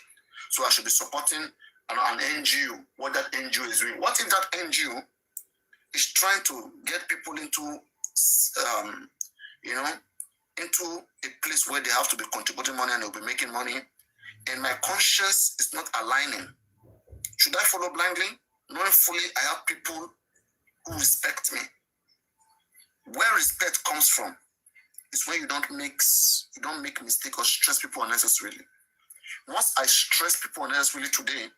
so I should be supporting an NGO, what that NGO is doing. What if that NGO is trying to get people into, into a place where they have to be contributing money and they'll be making money, and my conscience is not aligning? Should I follow blindly? Knowing fully I have people who respect me. Where respect comes from is when you don't make mistake or stress people unnecessarily. Once I stress people unnecessarily today,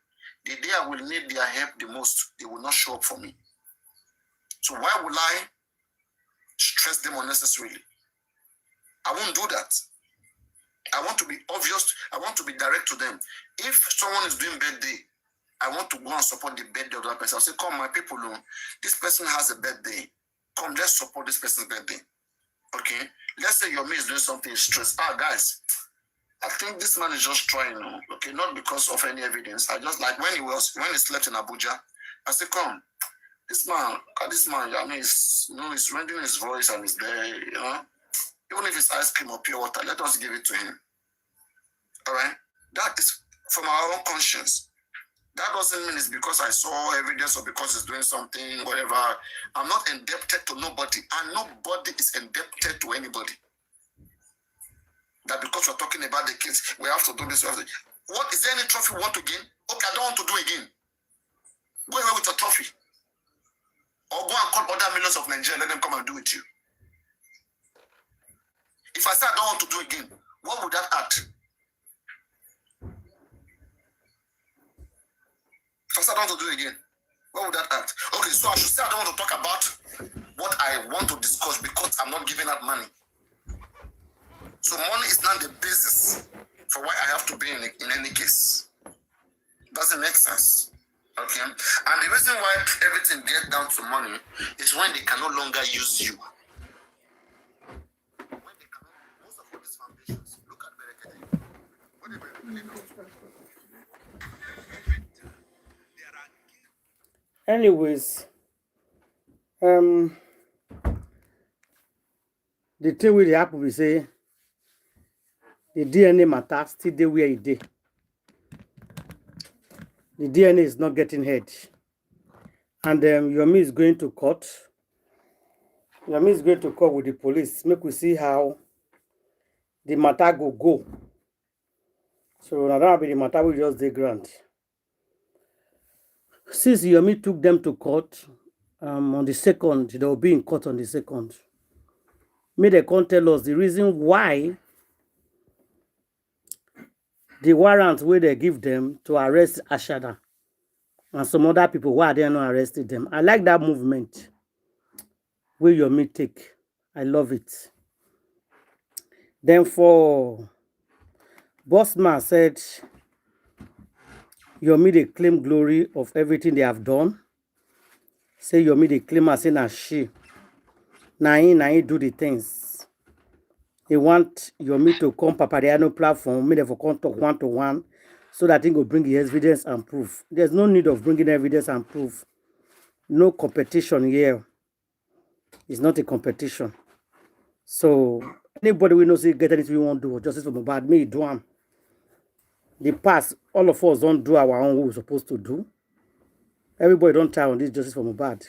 the day I will need their help the most, they will not show up for me. So why will I stress them unnecessarily? I won't do that. I want to be obvious. I want to be direct to them. If someone is doing birthday, I want to go and support the birthday of that person. I'll say, come, my people, this person has a birthday. Come, let's support this person's birthday. Okay? Let's say your mate is doing something stressed. Guys, I think this man is just trying, okay, not because of any evidence. I just like when he slept in Abuja, I said, come, this man, he's rendering his voice and he's there, even if it's ice cream or pure water, let us give it to him. All right? That is from our own conscience. That doesn't mean it's because I saw evidence or because he's doing something, whatever. I'm not indebted to nobody, and nobody is indebted to anybody. That because we're talking about the kids, we have to do this. What is there any trophy we want to gain? Okay, I don't want to do again. Go away with your trophy. Or go and call other millions of Nigerians, let them come and do it with you. If I say I don't want to do it again, what would that act? If I say I don't want to do it again, what would that act? Okay, so I should say I don't want to talk about what I want to discuss because I'm not giving out money. So money is not the basis for why I have to be in any case. Doesn't make sense. Okay? And the reason why everything gets down to money is when they can no longer use you. When they cannot, most of all these foundations, look at Berekete. What do they do? Anyways, the thing with the apple we say the DNA matter still dey where it dey. The DNA is not getting head. And Yomi is going to court. Yomi is going to court with the police. Make we see how the matter go. So now that be the matter we just dey grant. Since Yomi took them to court on the 2nd, they will be in court on the 2nd. May they come tell us the reason why the warrant where they give them to arrest Ashada and some other people, why they not arrested them. I like that movement where Yomi take. I love it. Then for Bossman said Yomi they claim glory of everything they have done. Say Yomi they claim as in a she. Now he do the things. He want Yomi to come Papariano platform, me for come talk one-to-one, so that he will bring the evidence and proof. There's no need of bringing evidence and proof. No competition here. It's not a competition. So anybody we know say get anything we want to do, justice for Mohbad, me do am. The past, all of us don't do our own what we're supposed to do. Everybody don't try on this justice for Mohbad.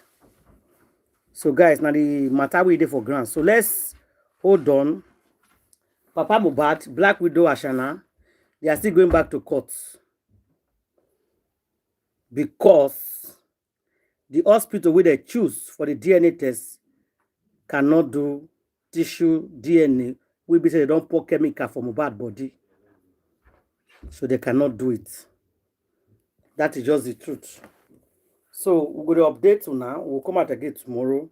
So guys, now the matter we did for grant. So let's hold on. Papa Mohbad, Black Widow Ashana, they are still going back to court. Because the hospital where they choose for the DNA test cannot do tissue DNA. We be say they don't pour chemical for Mohbad body. So they cannot do it. That is just the truth. So we're going to update you now. We'll come out again tomorrow.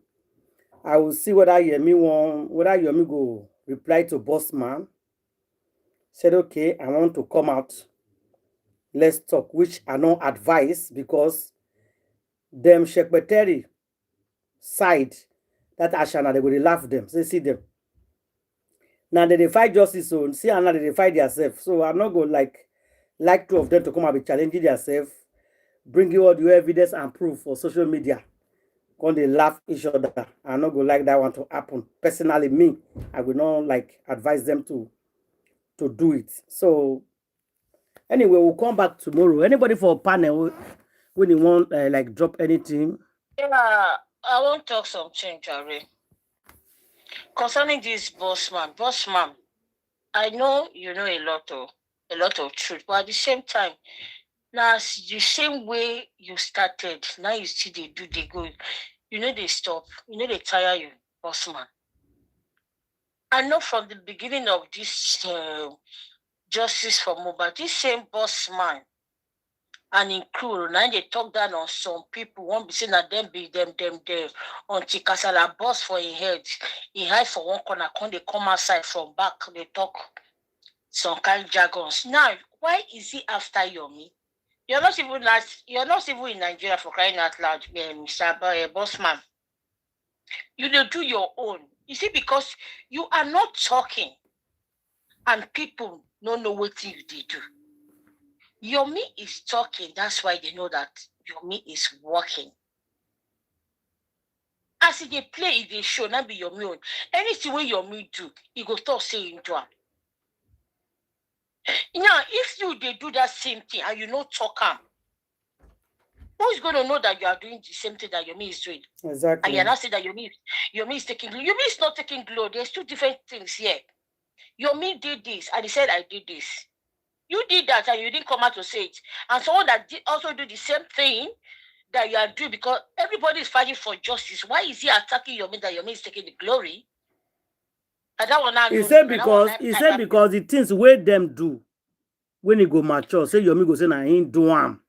I will see whether Yomi go reply to Bossman. Said, okay, I want to come out. Let's talk, which I don't advise because them secretary side that Ashana, they will laugh them. So see them. Now they fight justice on. See now they fight themselves. So I'm not going like two of them to come and be challenging themselves, bringing all the evidence and proof for social media. When they laugh each other, I'm not going like that one to happen. Personally, me, I will not advise them to do it. So anyway, we'll come back tomorrow. Anybody for a panel when you want drop anything? Yeah, I won't talk something, Jerry. Concerning this Bossman, I know you know a lot of truth, but at the same time, now the same way you started, now you see they go, you know they stop, you know they tire you, Bossman. I know from the beginning of this justice for Mohbad, this same Bossman and in crew, now they talk down on some people, won't be saying that them until Kasala boss for his head, he hide for one corner, when they come outside from back, they talk some kind of jargons. Now, why is he after Yomi? You're not even in Nigeria for crying out loud, Mr. Bossman. You will do your own. You see, because you are not talking and people don't know what you do. Yomi is talking, that's why they know that Yomi is working. As they play, they show, not be Yomi own. Anything where Yomi do, he go talk say into him. Now, if they do that same thing and you not talk him, who is going to know that you are doing the same thing that Yomi is doing? Exactly. And you're not saying that Yomi is taking glory. Yomi is not taking glory. There's two different things here. Yomi did this and he said, I did this. You did that and you didn't come out to say it. And someone that did also do the same thing that you are doing, because everybody is fighting for justice. Why is he attacking Yomi that Yomi is taking the glory? And that one now He said because the things where them do when he go mature, say Yomi go say na him do am.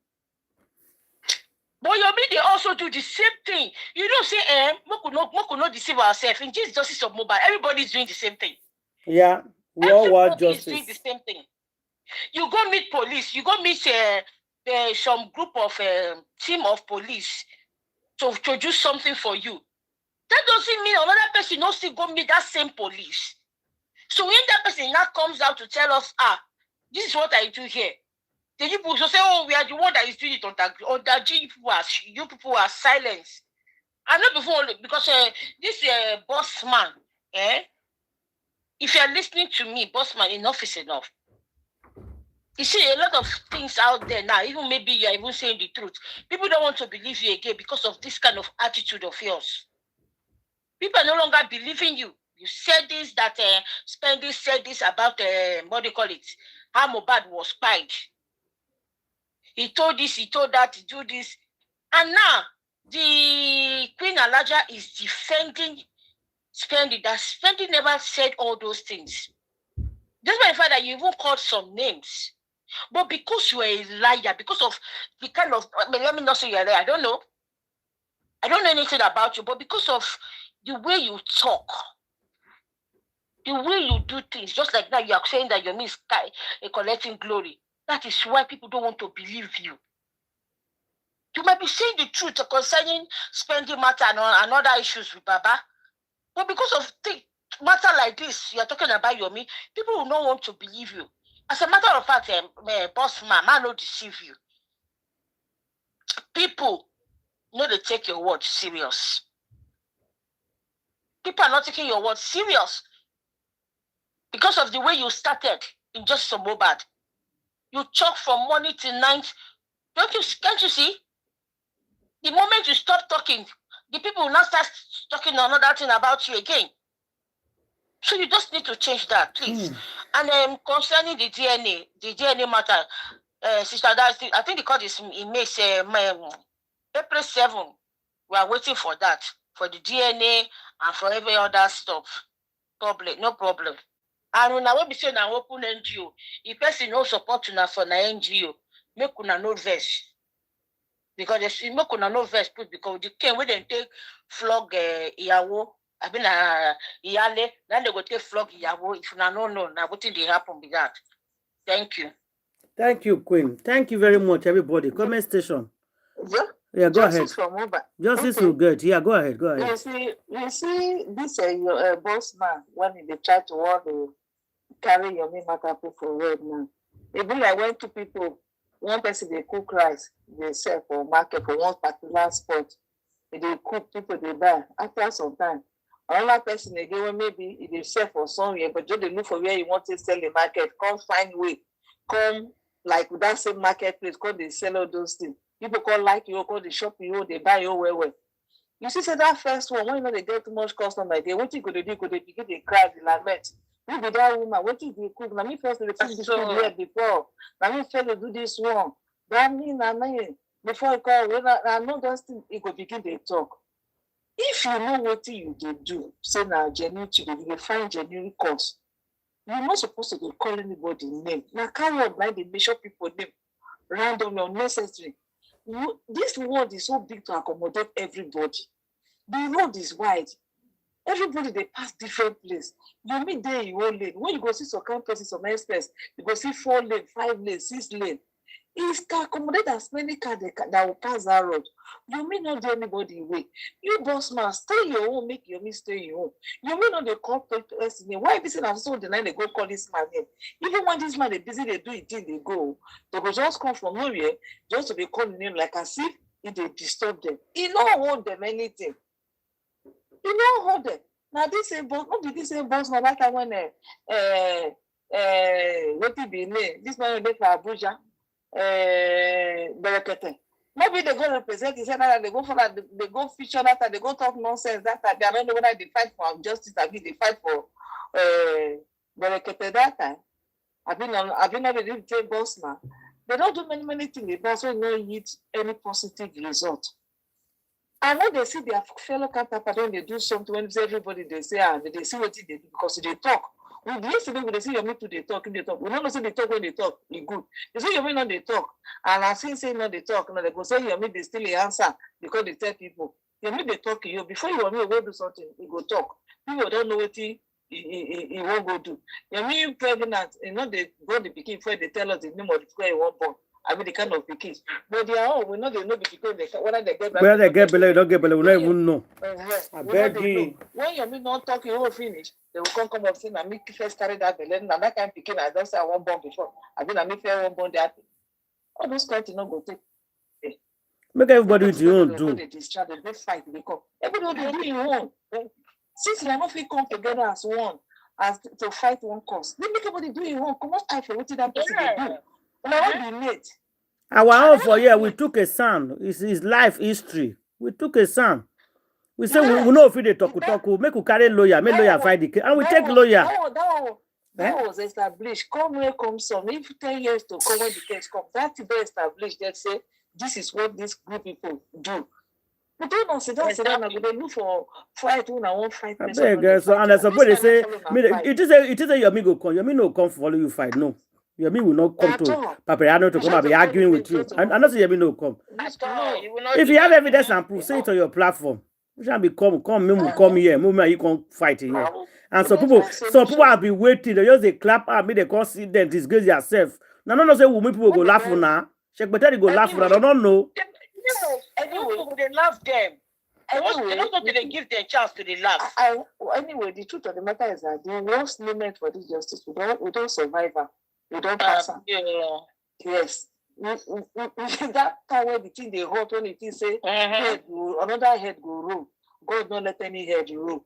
But Yomi, they also do the same thing. You don't say, we could not deceive ourselves. In just justice of mobile, everybody's doing the same thing. Yeah, we all want justice. Doing the same thing. You go meet police, you go meet some group of team of police to do something for you. That doesn't mean another person not still go meet that same police. So when that person now comes out to tell us, this is what I do here, the people will say, oh, we are the one that is doing it on that you people are silent. I know before, because this boss man, if you are listening to me, boss man, enough is enough. You see a lot of things out there now, even maybe you are even saying the truth. People don't want to believe you again because of this kind of attitude of yours. People are no longer believing you. You said this, that Spendy said this about, what do you call it, how Mohbad was spied. He told this, he told that, he do this. And now, the Queen Alaja is defending Spendy, that Spendy never said all those things. Just by the fact that you even called some names. But because you are a liar, because of the kind of, let me not say you're a liar, I don't know anything about you, but because of the way you talk, the way you do things, just like now you are saying that Yomi is collecting glory. That is why people don't want to believe you. You might be saying the truth concerning spending matter and other issues with Baba, but because of the matter like this, you are talking about Yomi, people will not want to believe you. As a matter of fact, boss man, I no deceive you. People know they take your word serious. People are not taking your word serious because of the way you started in just so bad. You talk from morning till night. Can't you see? The moment you stop talking, the people will not start talking another thing about you again. So you just need to change that, please. And concerning the DNA matter, Sister, I think the court is in May, April 7. We are waiting for that, for the DNA and for every other stuff. No problem. And when I will be saying I open NGO, if person no support una for na NGO, make una no verse. Because they make una no verse, because the king when they take flog Iyabo, I mean Iyale, then they go take flog Iyabo. If una no know, now what did they happen with that? Thank you. Thank you, Queen. Thank you very much, everybody. Comment station. Yeah, go ahead. Justice will get. Yeah, go ahead. You see this your boss man when they try to want to carry your name matter for road now. Even like when two people, one person they cook rice, they sell for market for one particular spot. They cook, people they buy. After some time, another person again when maybe they sell for somewhere, but just they look for where you want to sell the market. Come find way, come like that same marketplace, come they sell all those things. People call like you, call the shop you, they buy you well. You see, so that first one, when you know they get too much customer, they what you could do, could they begin to cry, the lament. Who be that woman? What you do cook? Now me first to repeat this food here before. Now me first to do this one. That mean, before you call, when I know those things, it could begin to talk. If you know what you do, say now genuine, you find genuine cause. You're not supposed to be calling anybody name. Now carry on like they measure people name randomly unnecessary. This world is so big to accommodate everybody. The road is wide. Everybody they pass different place. You meet there in your lane. When you go see some kind of places, some express, you go see 4 lane, 5 lane, 6 lane. It's to accommodate as many cars that will pass that road. You may not do anybody away. You boss man, stay your own, make your me stay your own. You may not call person name. Why busy and so the night they go call this man name? Even when this man is busy, they do it till they go. They go just come from nowhere just to be calling him like as if they disturb them. He don't hold them anything. He don't hold them. Now this same boss, not be this same boss now that time when what it be name? This man will for Abuja. Maybe they go represent, he said that they go for that, they go feature that, they go talk nonsense that they don't know whether they fight for justice, I mean they fight for Berekete that time. I've been on the same boss now. They don't do many things about so no need any positive result. And when they see their fellow counterpart when they do something, when everybody they say, they see what they do because they talk. We yesterday when they see your to they talk, in they talk. We don't say they talk when they talk, they good. They say your not they talk. And I say no they talk, no they go say your they still answer because they tell people. Your they talk you before you want me go do something, you go talk. People don't know what he won't go do. Your pregnant, they go the beginning before they tell us the name of the square you want born. I mean the kind of pikin. But they are all we know they know because whether they get whether they get below, don't get below, we don't even know. I beg you. When you not talk, you won't finish. They will come up saying, I make first carry that belly, and that kind of pikin, I don't say I won't born before. I mean I make fair one born that. All those countries not go take. Make everybody with your own do. They discharge, they fight, they come. Everybody do your own. Since they are not come together as one, as to fight one cause, they make everybody do your own. Come on, I for what that person do. And I won't be late. Our own for here, we took a son. It's his life history. We took a son. We say we know if they talk, make we carry lawyer, make lawyer fight the case, and we take lawyer. That was established. Come where comes some. If 10 years to come when the case comes, that's very established. They say this is what these group people do. But don't know, sit down. They look for fight when I won't fight. So and I suppose they say, it is a your amigo come. Your amigo come follow you fight. No. Your me will not come to Paparano to come and be arguing with you. And not say your me no come. If you have evidence and proof, say it on your platform. You shall be come here. You come fight here. And some people have been waiting. They just they clap at me. They can't see them disgrace yourself. Now no say women people go laugh for now. Check better they go laugh for. I don't know. Anyway, they love them. They don't know they give them chance to the laugh. Anyway, the truth of the matter is that the worst limit for this justice, we don't survive her. We don't pass her. Yes. That time where the thing they hold when it is say head go, another head go roll. God don't let any head roll.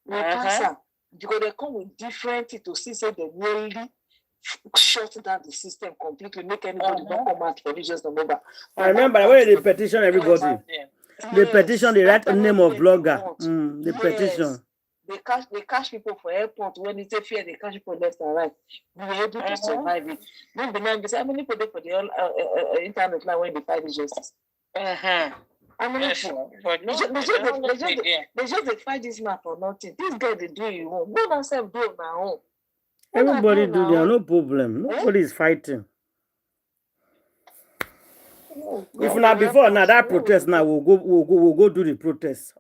We pass her. Because they come with different things to see say they really shut down the system completely, make anybody don't come out for just the number. I remember when they petition everybody. They petition the right name of blogger. The petition. They catch people for airport when it's a fear, they catch people left and right. We were able to survive it. Then the man say, how many people for the internet now when they fight the justice? How many people? They just fight this man for nothing. This guy they do you wrong. No one self do my own. Everybody do their no problem. Nobody is fighting. If not before now that protest now we'll go do the protest.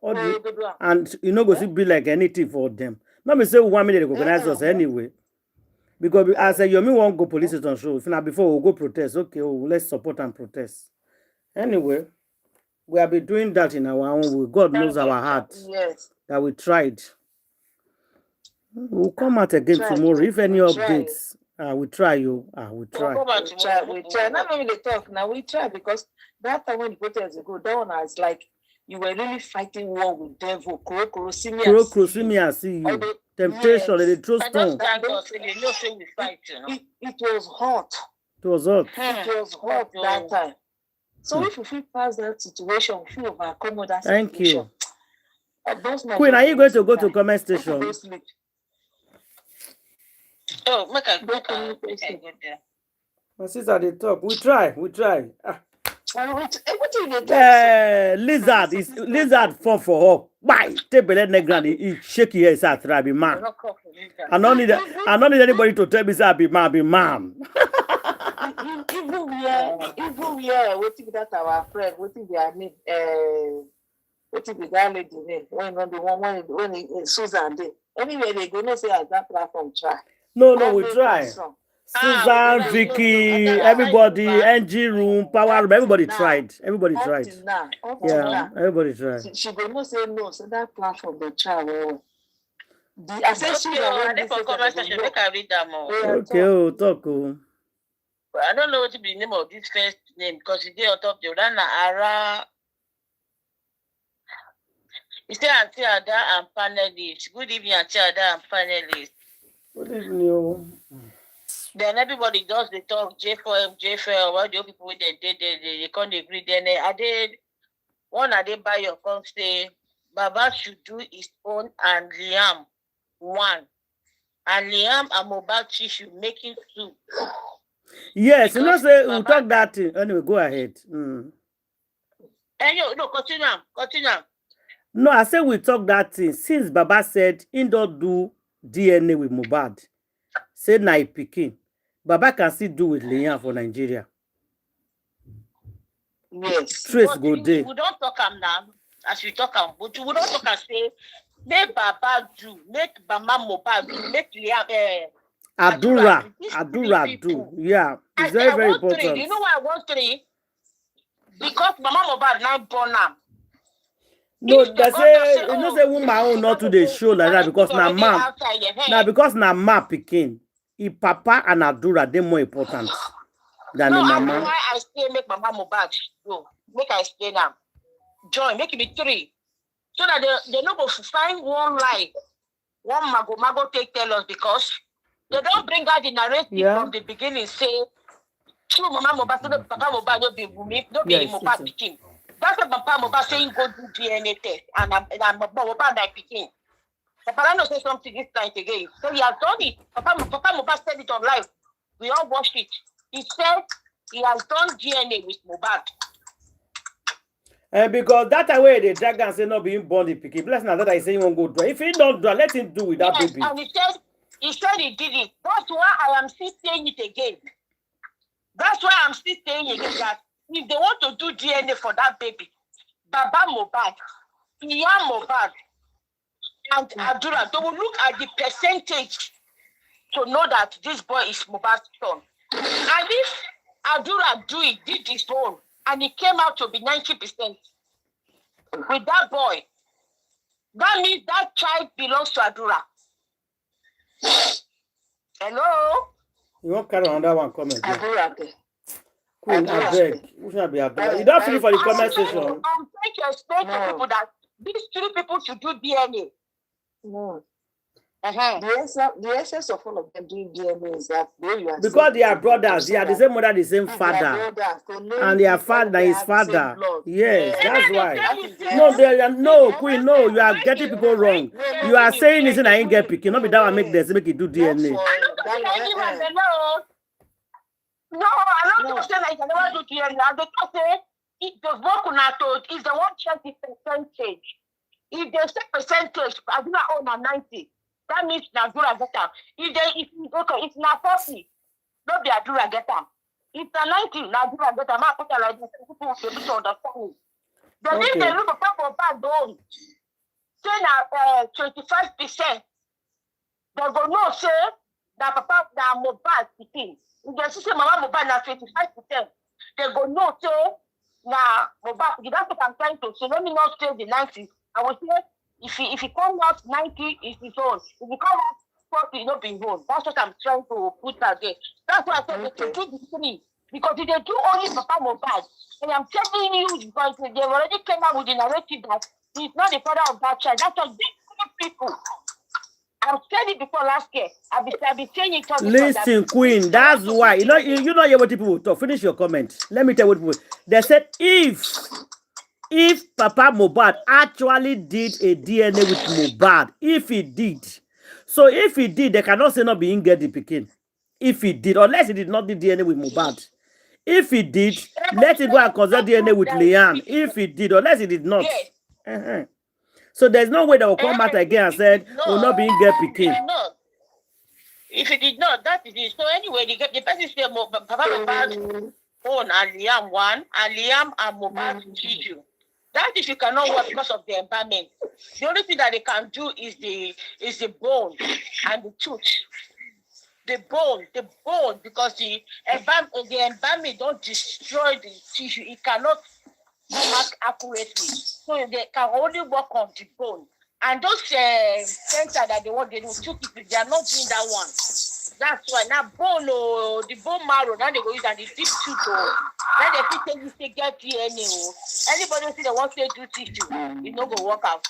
And you know go see be like anything for them. Not me say 1 minute they organize us anyway. Because I say you won't go police on show. If not before we'll go protest. Okay, let's support and protest. Anyway, we have been doing that in our own way. God knows our heart. Yes. That we tried. We'll come out again tomorrow. If any updates. We try you. We try. We try. Not only they talk now, we try because that time when the protests go down, it's like you were really fighting war with devil. Kurosimi, see you. Temptation, they throw stone. It was hot. It was hot. It was hot that time. So if we pass that situation, we overcome that Thank situation. You. Queen, are you going to go to comment station? Oh, make a good My sister, they talk. We try. Lizard fall for her. Why? Take the negra, he shake his head, I be man. I don't need anybody to tell me say I be man, be man. Even we are waiting that our friend, waiting their name, waiting the guy lady name, when Susan did. Anyway, they go no say at that platform try. No, we try. Susan, Vicky, everybody, NG room, power room, everybody tried. Everybody tried. Everybody tried. She go no say no, so that platform they try. I said Susan, for comment section, make I read that more. Okay, talk. But I don't know what to be the name of this first name because it's there on top of the Ara. It's there Auntie Ada and panelists. Good evening, Auntie Ada and panelists. Good evening. Then everybody does the talk, J4, what the people they can't agree. Then I did buy your come say Baba should do his own and Liam one. And Liam and Mobachi should make it soup. Yes, you know, Because say we'll Baba, talk that thing. Anyway, go ahead. Mm. and you no continue, continue. No, I said we talk that thing. Since Baba said he don't do DNA with Mohbad, say na he pikin. Baba can still do with Liam for Nigeria. Yes. Trace But go there. we don't talk am now, as we talk am. But we don't talk and say, make Baba do, make Mama Mohbad do, make Liam Adura These do. people. Yeah, I it's say very, I very want 3. important. Do you know why I want 3? Because Mama Mohbad now born am. No, If they the say, say, you know, oh, say woman own not to the show like that because na already mom. outside your Now head. because na mom pikin. If Papa and Adura, they more important than No, the I mama. know why I say make Mama Mohbad go. Make I stay now. Join, make it be 3. So that they no go find one lie. One mago take tell us because they don't bring out the narrative from the beginning. Say, true Mama Mohbad, so Papa Mohbad no be Wunmi, no be Mohbad pikin. That's what Papa Mohbad saying go do DNA test and Mohbad like pikin. Papa no say something this time again. So he has done it. Papa Mohbad said it on live. We all watched it. He said he has done DNA with Mohbad. And because that way the dragon say not being born the pikin. Bless now that I say he won't go do. If he don't do, let him do with that baby. And he said he did it. That's why I am still saying it again. That's why I'm still saying again that if they want to do DNA for that baby, Baba Mohbad, Iya Mohbad, and Adura, they will look at the percentage to know that this boy is Mohbad's son. And if Adura did his own, and it came out to be 90% with that boy, that means that child belongs to Adura. Hello? You won't carry on that one comment. Adura. Queen, I beg. Who should be Adura? You don't finish for the comment section. I'm trying to explain to people that these 3 people should do DNA. No. The essence of all of them doing DNA is that because they are brothers, they are the same mother, the same father, and their father is father. Yes, that's why. No, they are no Queen. No, you are getting people wrong. You are saying this, and I ain't get picking. Not be that one make this, make it do DNA. No, I'm not saying I can never do DNA. I'm just saying it does work on our toes. If they want check the percentage, if they say percentage, I do not own a 90. That means Adura get them. If not 40, not be Adura get them. If na 90, Adura get them. I put it like this. People will be able to understand. Then if they look at Papa Mohbad don't say na 25%, they go no say that Papa na Mohbad pikin. If they say Mama Mohbad na 25%, they go no say na Mohbad. That's what I'm trying to say. Let me not say the 90. I will say. If he come out 90, it's his own. If he come out 40, not be his own. That's what I'm trying to put out there. That's why I said they can do the 3. Because if they do only Papa Mohbad, and I'm telling you, because they already came out with the narrative that he's not the father of that child. That's what these people. I've said it before last year. I've been saying it. Listen, Queen, that's why. You know hear what people will talk. Finish your comment. Let me tell you what people. They said if Papa Mohbad actually did a DNA with Mohbad, if he did. So if he did, they cannot say not being get the pikin. If he did, unless he did not do DNA with Mohbad. If he did, let him go and consider DNA with Liam. If he did, unless he did not. So there's no way they will come back again and said, will not being get pikin. If he did not, that is it. So anyway, the person said Papa Mohbad own and Liam 1, and Liam and Mohbad issue. That issue cannot work because of the environment. The only thing that they can do is the bone and the tooth. The bone, because the environment don't destroy the tissue. It cannot come back accurately. So they can only work on the bone. And those sensors that they want, they do 2 people, they are not doing that one. That's why now bone, the bone marrow, now they go use and the deep tooth. Then they think they get DNA. Anybody see they want to do tissue, it no go work out.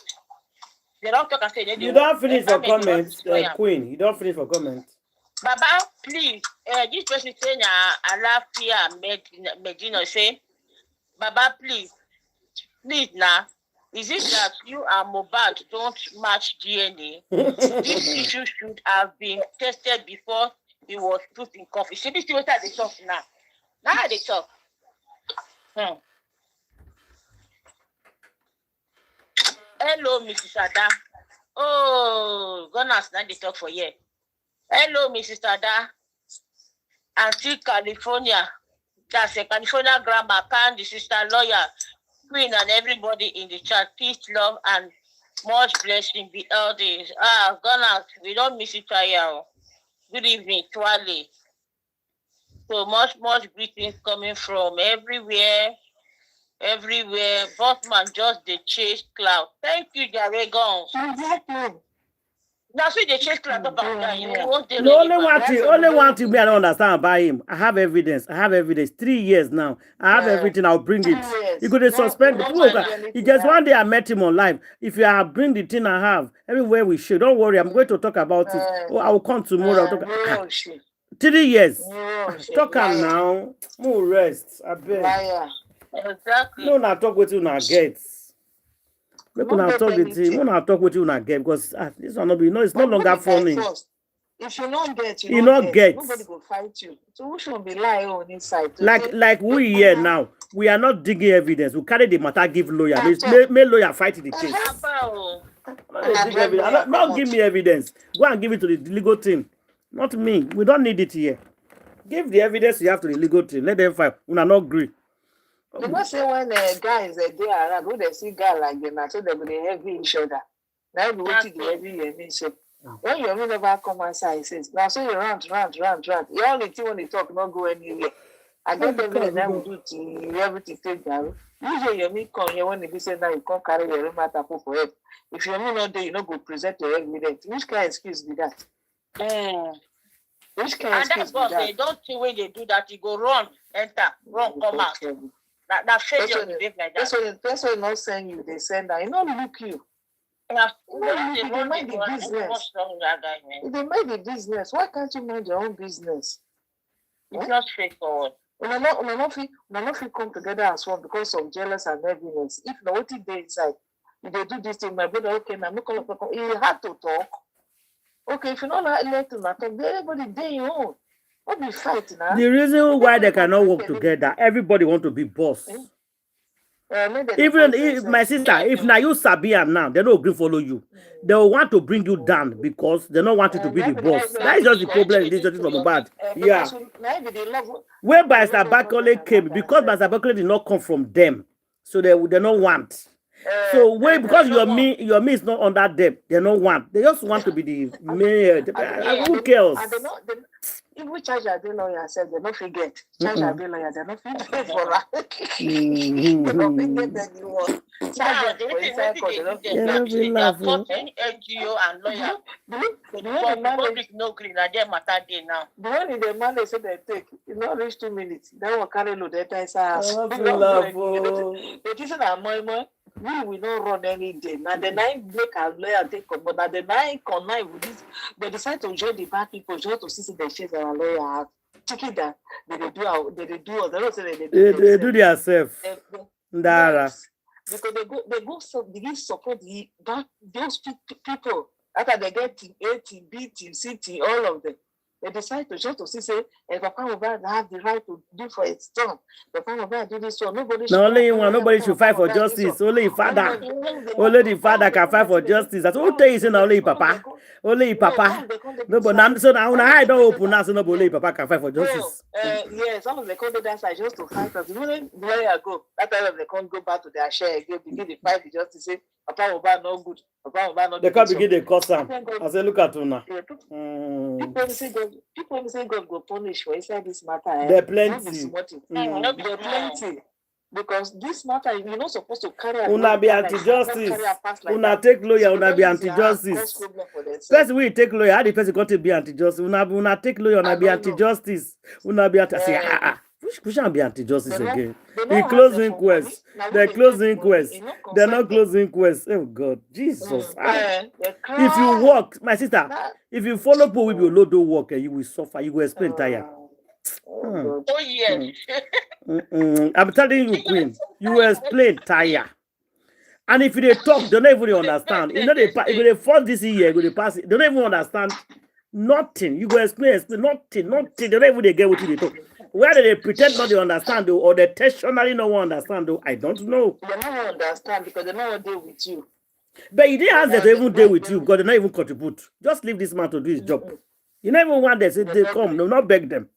They don't talk and say you don't finish for comments, Queen. You don't finish for comments. Baba, please. This person saying Alafia Medina say, Baba, please now. Is it that you and Mohbad don't match DNA? This issue should have been tested before he was put in coffee. She be still at the talk now. Now they talk. Hello, Mrs. Ada. Oh, goodness, now they talk for you. Hello, Mrs. Ada. Auntie California. That's a California grandma, the sister lawyer, Queen, and everybody in the chat. Peace, love, and much blessing be all this. Goodness, we don't miss each other. Good evening, Twali. So much greetings coming from everywhere. Bossman just the chase cloud. Thank you, Jaragons. Exactly. That's why they chase cloud about that. You know, the only one thing I don't understand about him. I have evidence. 3 years now. I have everything. I'll bring it. You could suspend it. It's just one day I met him on live. If you have bring the thing I have everywhere we should. Don't worry. I'm going to talk about it. I will come tomorrow. 3 years. Talk am now. More rest. I beg. Exactly. No, not talk with you now. Get. Make una talk with you. When I talk with you now, get because this one not be. No, it's no longer funny. If you don't get, you don't get. Nobody will fight you. So we should be lying on inside. Like we here now. We are not digging evidence. We carry the matter, give lawyer. May lawyer fight the case. Not give me evidence. Go and give it to the legal team. Not me. We don't need it here. Give the evidence you have to the legal team. Let them fight. We are not agree. You must say when guys are there around, when they see guy like them, so they will heavy each other. Now we wait to the heavy you so when you never come outside, he says, now so you rant. You only think when you talk, not go anywhere. I get everything that we do to everything take down. Usually you meet come here when they say now you can't carry your matter for it. If you're not there, you not go present your evidence. Which kind of excuse be that? Which kind of excuse be that? They don't see when they do that, you go run, enter, run, come out. That face you behave like that. That's why not send you, they send that. You don't look you. They mind the business. They mind the business. Why can't you mind your own business? It's not straightforward. We're not come together as one because of jealous and heaviness. If not, what if they inside? If they do this thing, my brother, okay, now you have to talk. Okay, if you're not let to talk, everybody day your own. What be fight now? The reason why they cannot work together, everybody want to be boss. Even if my sister, if now you sabi am now, they don't agree follow you. They will want to bring you down because they don't want you to be the boss. That is just the problem. This is from bad. Yeah. When Mr. Bakole came, because Mr. Bakole did not come from them, so they don't want. So because your me is not under them, they don't want. They just want to be the mayor. Who cares? If we charge our lawyer, said they not forget. Charge our lawyer, they not forget for that. They don't forget anyone. Charge them for inside court, they don't forget. NGO and lawyer. The public no green, and they matter day now. The one in the man they said they take, it not reach 2 minutes. They will carry load that inside house. The kitchen are more. We will not run any day. Now the 9 break and lawyer take but now the 9 connive with this, they decide to join the bad people just to see the shares our lawyer out. Check it that they do themselves. Ndara. Because they give support those people after they get team A, team B, team C, team all of them. They decide to just to say, Papa Mohbad have the right to do for its son. Papa Mohbad do this one. Nobody should fight for justice. Only the father can fight for justice. That's what they say. Only Papa. No, but so now I don't open now. So nobody Papa can fight for justice. Yes, some of the come to that side just to fight us. Even lawyer go. That time they can't go back to their share again. Begin to fight the justice. Say Papa Mohbad no good. Papa Mohbad not. They can't begin to curse him. I say, look at you now. People say God go punish for inside this matter. There plenty. There plenty. Because this matter, you're not supposed to carry Una be anti-justice. Una take lawyer, una be anti-justice. First we take lawyer, how the person got to be anti-justice? Una take lawyer, una be anti-justice. Una be anti-justice. We shouldn't be anti-justice again. The closing inquest. The closing inquest. They're not closing inquest. Oh God. Jesus. If you walk, my sister, if you follow people with your load work, you will suffer. You will explain tire. Oh yes. I'm telling you, Queen, you will explain tire. And if they talk, they don't even understand. You know, if they force this year, they pass it, they don't even understand Nothing. You go explain, nothing. They don't even get what you talk. Whether they pretend not to understand though, or they intentionally no one understand though, I don't know. They don't understand because they don't deal with you. But you didn't ask them to even deal with you because they not even contribute. Just leave this man to do his job. You never want them to say they come, no, not beg them.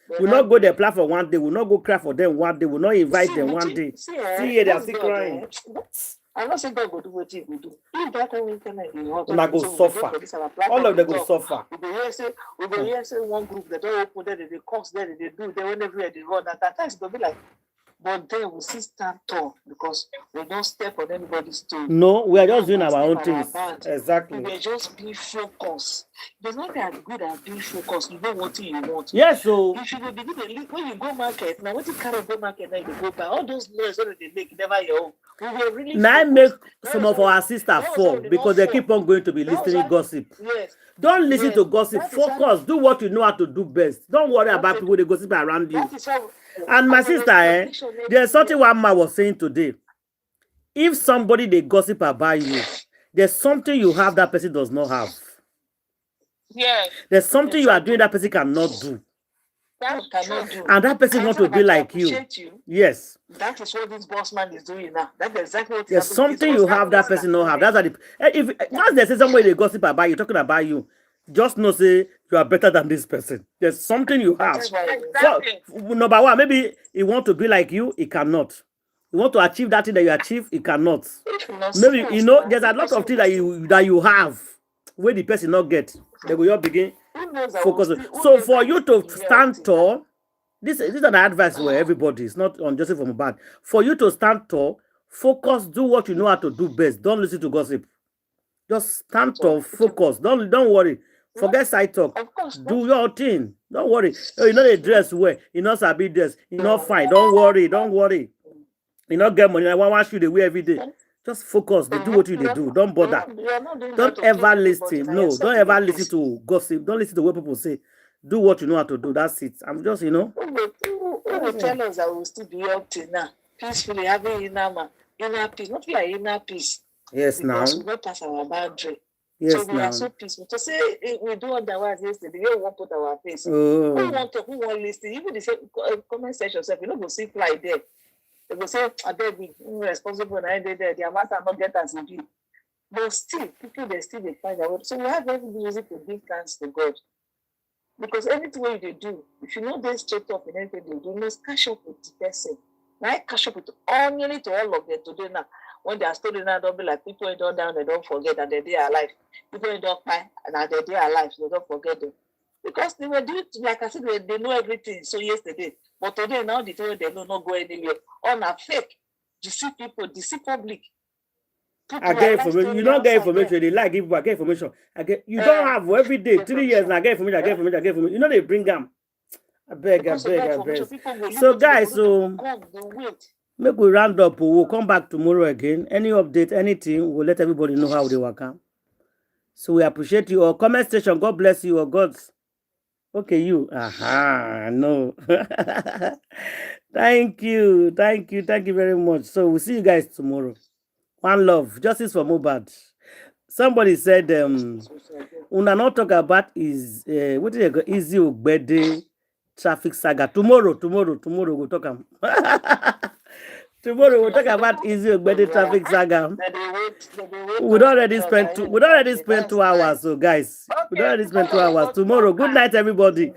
We'll not go their platform one day, we'll not go cry for them one day, we'll not invite them one day. See here, they're still crying. I'm not saying God will do what he will do. If that one can go suffer. All of them go suffer. We go here say one group that don't open there, they cost there, they do, they went everywhere they run. At times they'll be like, but then we still stand tall because we don't step on anybody's toe. No, we are just doing our own things. Exactly. We are just being focused. There's nothing as good as being focused. You know what you want. Yes, so if you begin when you go market, now what you carry go market, now you go buy all those laws that they make, never your own. We were really now make some of our sisters fall because they keep on going to be listening gossip. Yes. Don't listen to gossip. Focus. Do what you know how to do best. Don't worry about people that gossip around you. And my sister, there's something one man was saying today. If somebody they gossip about you, there's something you have that person does not have. Yes. There's something you are doing that person cannot do. That cannot do. And that person want to be like you. Yes. That is what this boss man is doing now. That's exactly what there's something you have that person not have. That's what if once they say somebody they gossip about you, talking about you, just know say you are better than this person. There's something you have. Exactly. So, number one, maybe he want to be like you, he cannot. You want to achieve that thing that you achieve, he cannot. Maybe you know there's a lot of things that you have where the person not get. They will all begin focus on. So for you to stand tall, this is an advice for everybody. It's not on Joseph from bad. For you to stand tall, focus, do what you know how to do best. Don't listen to gossip. Just stand tall, focus. Don't worry. Forget side talk. Do your thing. Don't worry. You know they dress well. You know sabi dress. You know fine. Don't worry. You know get money. I want you to wear every day. Just focus. They do what you do. Don't bother. Don't ever listen. No, don't ever listen to gossip. Don't listen to what people say. Do what you know how to do. That's it. I'm just, you know. Who will tell us that we'll still be up till now? Peacefully having inner peace. Not like inner peace. Yes, because now. we don't pass our boundary. Yes, so we now. are so peaceful. To say we do otherwise yesterday, we won't put our face. Oh. Who want to, who want listen? Even the same comment section yourself, you know, go see fly there. They will say, I beg me, responsible and I did there, their master not get as you. But still, people they still they find out. So we have every reason to give thanks to God. Because anything they do, if you know they straight up in anything they do, you must catch up with the person. Now I catch up with only to all of them today now. When they are studying now, don't be like people in don't down, they don't forget that they are alive. People in don't cry and that they are alive, they don't forget them. Because they were doing, like I said, they know everything. So yesterday, but today now they tell they don't go anywhere. On a fake, deceive people, deceive public. I get information. You don't get information. They like people. I get information. You don't have every day 3 years. And I get information. You know they bring them. I beg. So guys, make we round up. We'll come back tomorrow again. Any update, anything, we'll let everybody know how they work out. So we appreciate you. Or comment section. God bless you. Or God's. Okay, you. No. Thank you very much. So we'll see you guys tomorrow. One love. Justice for Mohbad. Somebody said, una not talk about is what did they go? Easy Ogbede traffic saga. Tomorrow we'll talk Tomorrow we'll talk about Easy Ogbede traffic saga. We already spent 2 hours, so guys. We already spent 2 hours. Tomorrow, good night, everybody.